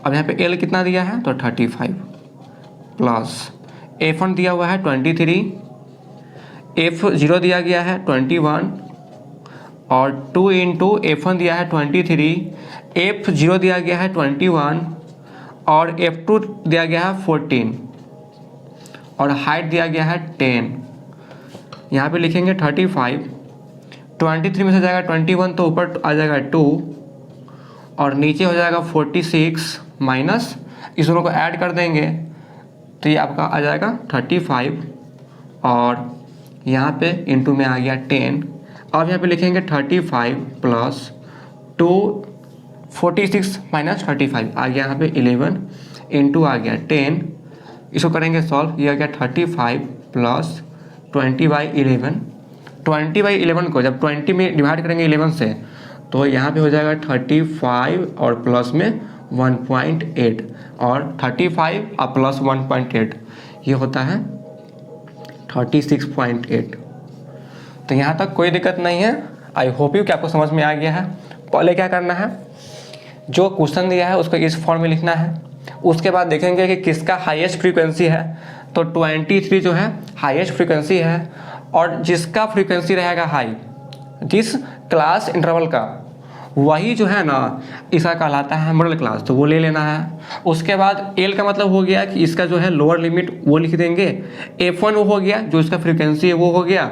अब यहाँ पे L कितना दिया है, तो 35 प्लस F1 दिया हुआ है 23, F0 दिया गया है 21 और 2 इंटू F1 दिया है 23, F0 दिया गया है 21 और F2 दिया गया है 14 और हाइट दिया गया है 10। यहाँ पे लिखेंगे 35, 23 में से जाएगा 21 तो ऊपर आ जाएगा 2 और नीचे हो जाएगा 46 माइनस इस दोनों को ऐड कर देंगे तो ये आपका आ जाएगा 35 और यहाँ पे इंटू में आ गया 10। अब यहाँ पे लिखेंगे 35 प्लस 46 माइनस 35 आ गया यहाँ पे 11 इंटू आ गया 10। इसको करेंगे सॉल्व, ये आ गया 35 प्लस 20/11। 20/11 को जब 20 में डिवाइड करेंगे 11 से तो यहाँ पे हो जाएगा 35 और प्लस में 1.8 और 35 और प्लस 1.8 ये होता है 36.8। तो यहाँ तक कोई दिक्कत नहीं है। आई होप यू कि आपको समझ में आ गया है। पहले क्या करना है, जो क्वेश्चन दिया है उसको इस फॉर्म में लिखना है। उसके बाद देखेंगे कि किसका हाईएस्ट फ्रीक्वेंसी है, तो 23 जो है हाईएस्ट फ्रीक्वेंसी है और जिसका फ्रीक्वेंसी रहेगा हाई जिस क्लास इंटरवल का वही जो है ना इसका कहलाता है मॉडल क्लास, तो वो ले लेना है। उसके बाद एल का मतलब हो गया कि इसका जो है लोअर लिमिट वो लिख देंगे। F1 वो हो गया जो इसका फ्रीक्वेंसी है वो हो गया।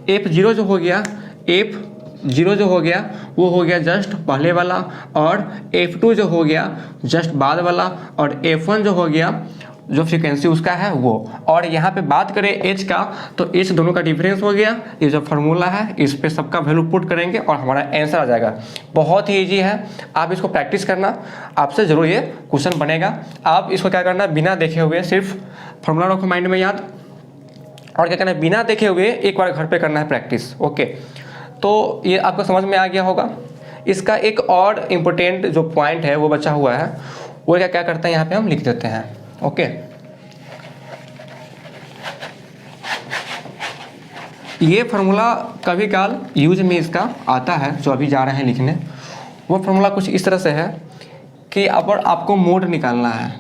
F0 जो हो गया, F0 जो हो गया वो हो गया जस्ट पहले वाला और F2 जो हो गया जस्ट बाद वाला और F1 जो हो गया जो फ्रीक्वेंसी उसका है वो। और यहाँ पे बात करें H का तो H दोनों का डिफरेंस हो गया। ये जो फार्मूला है इस पे सबका वैल्यू पुट करेंगे और हमारा आंसर आ जाएगा। बहुत ही इजी है, आप इसको प्रैक्टिस करना, आपसे जरूर ये क्वेश्चन बनेगा। आप इसको क्या करना, बिना देखे हुए सिर्फ फार्मूला रखो माइंड में याद, और क्या करना है बिना देखे हुए एक बार घर पे करना है प्रैक्टिस। ओके, तो ये आपको समझ में आ गया होगा। इसका एक और इम्पोर्टेंट जो पॉइंट है वो बचा हुआ है, वो क्या करते हैं यहाँ पे हम लिख देते हैं। ओके, ये फार्मूला कभी काल यूज में इसका आता है जो अभी जा रहे हैं लिखने। वो फार्मूला कुछ इस तरह से है कि अगर आपको मोड निकालना है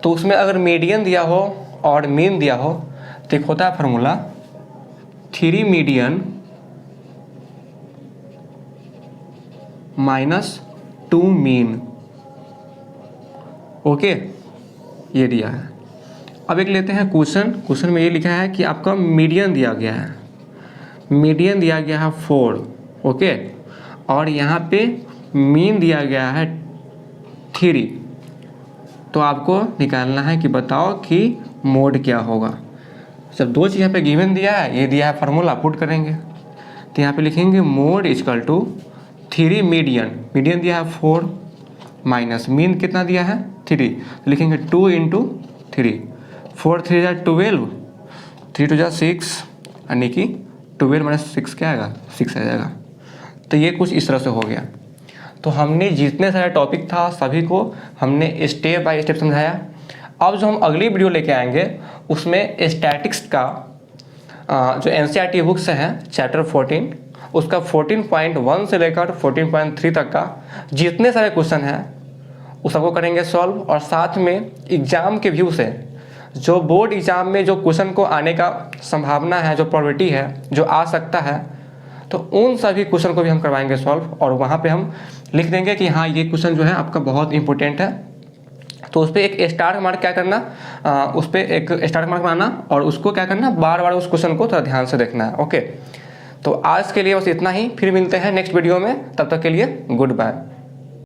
तो उसमें अगर मीडियन दिया हो और मीन दिया हो तो एक होता है formula 3 median minus 2 mean. Okay, ये दिया है। अब एक लेते हैं क्वेश्चन। क्वेश्चन में ये लिखा है कि आपका मीडियन दिया गया है, मीडियन दिया गया है 4। ओके, और यहाँ पे मीन दिया गया है 3। तो आपको निकालना है कि बताओ कि मोड क्या होगा। जब दो चीज़ यहाँ पे गिवन दिया है, ये दिया है फार्मूला पुट करेंगे तो यहाँ पे लिखेंगे mode equal to 3 median, median दिया है 4 माइनस मीन कितना दिया है 3, तो लिखेंगे 2 इंटू 3, 4 3 जा 12, 3 2 जा 6 यानी कि 12 माइनस 6 क्या आएगा 6 आ जाएगा। तो ये कुछ इस तरह से हो गया। तो हमने जितने सारे टॉपिक था सभी को हमने स्टेप बाय स्टेप समझाया। अब जो हम अगली वीडियो लेके आएंगे उसमें स्टैटिक्स का जो NCERT बुक से है चैप्टर 14 उसका 14.1 से लेकर 14.3 तक का जितने सारे क्वेश्चन हैं उस सबको करेंगे सॉल्व। और साथ में एग्ज़ाम के व्यू से जो बोर्ड एग्ज़ाम में जो क्वेश्चन को आने का संभावना है, जो प्रोबेबिलिटी है, जो आ सकता है, तो उन सभी क्वेश्चन को भी हम करवाएंगे सॉल्व। और वहाँ पे हम लिख देंगे कि हाँ ये क्वेश्चन जो है आपका बहुत इंपॉर्टेंट है। तो उस पर एक स्टार मार्क क्या करना, उस पर एक स्टार मार्क बनाना और उसको क्या करना, बार बार उस क्वेश्चन को थोड़ा ध्यान से देखना है। ओके, तो आज के लिए बस इतना ही, फिर मिलते हैं नेक्स्ट वीडियो में, तब तक के लिए गुड बाय।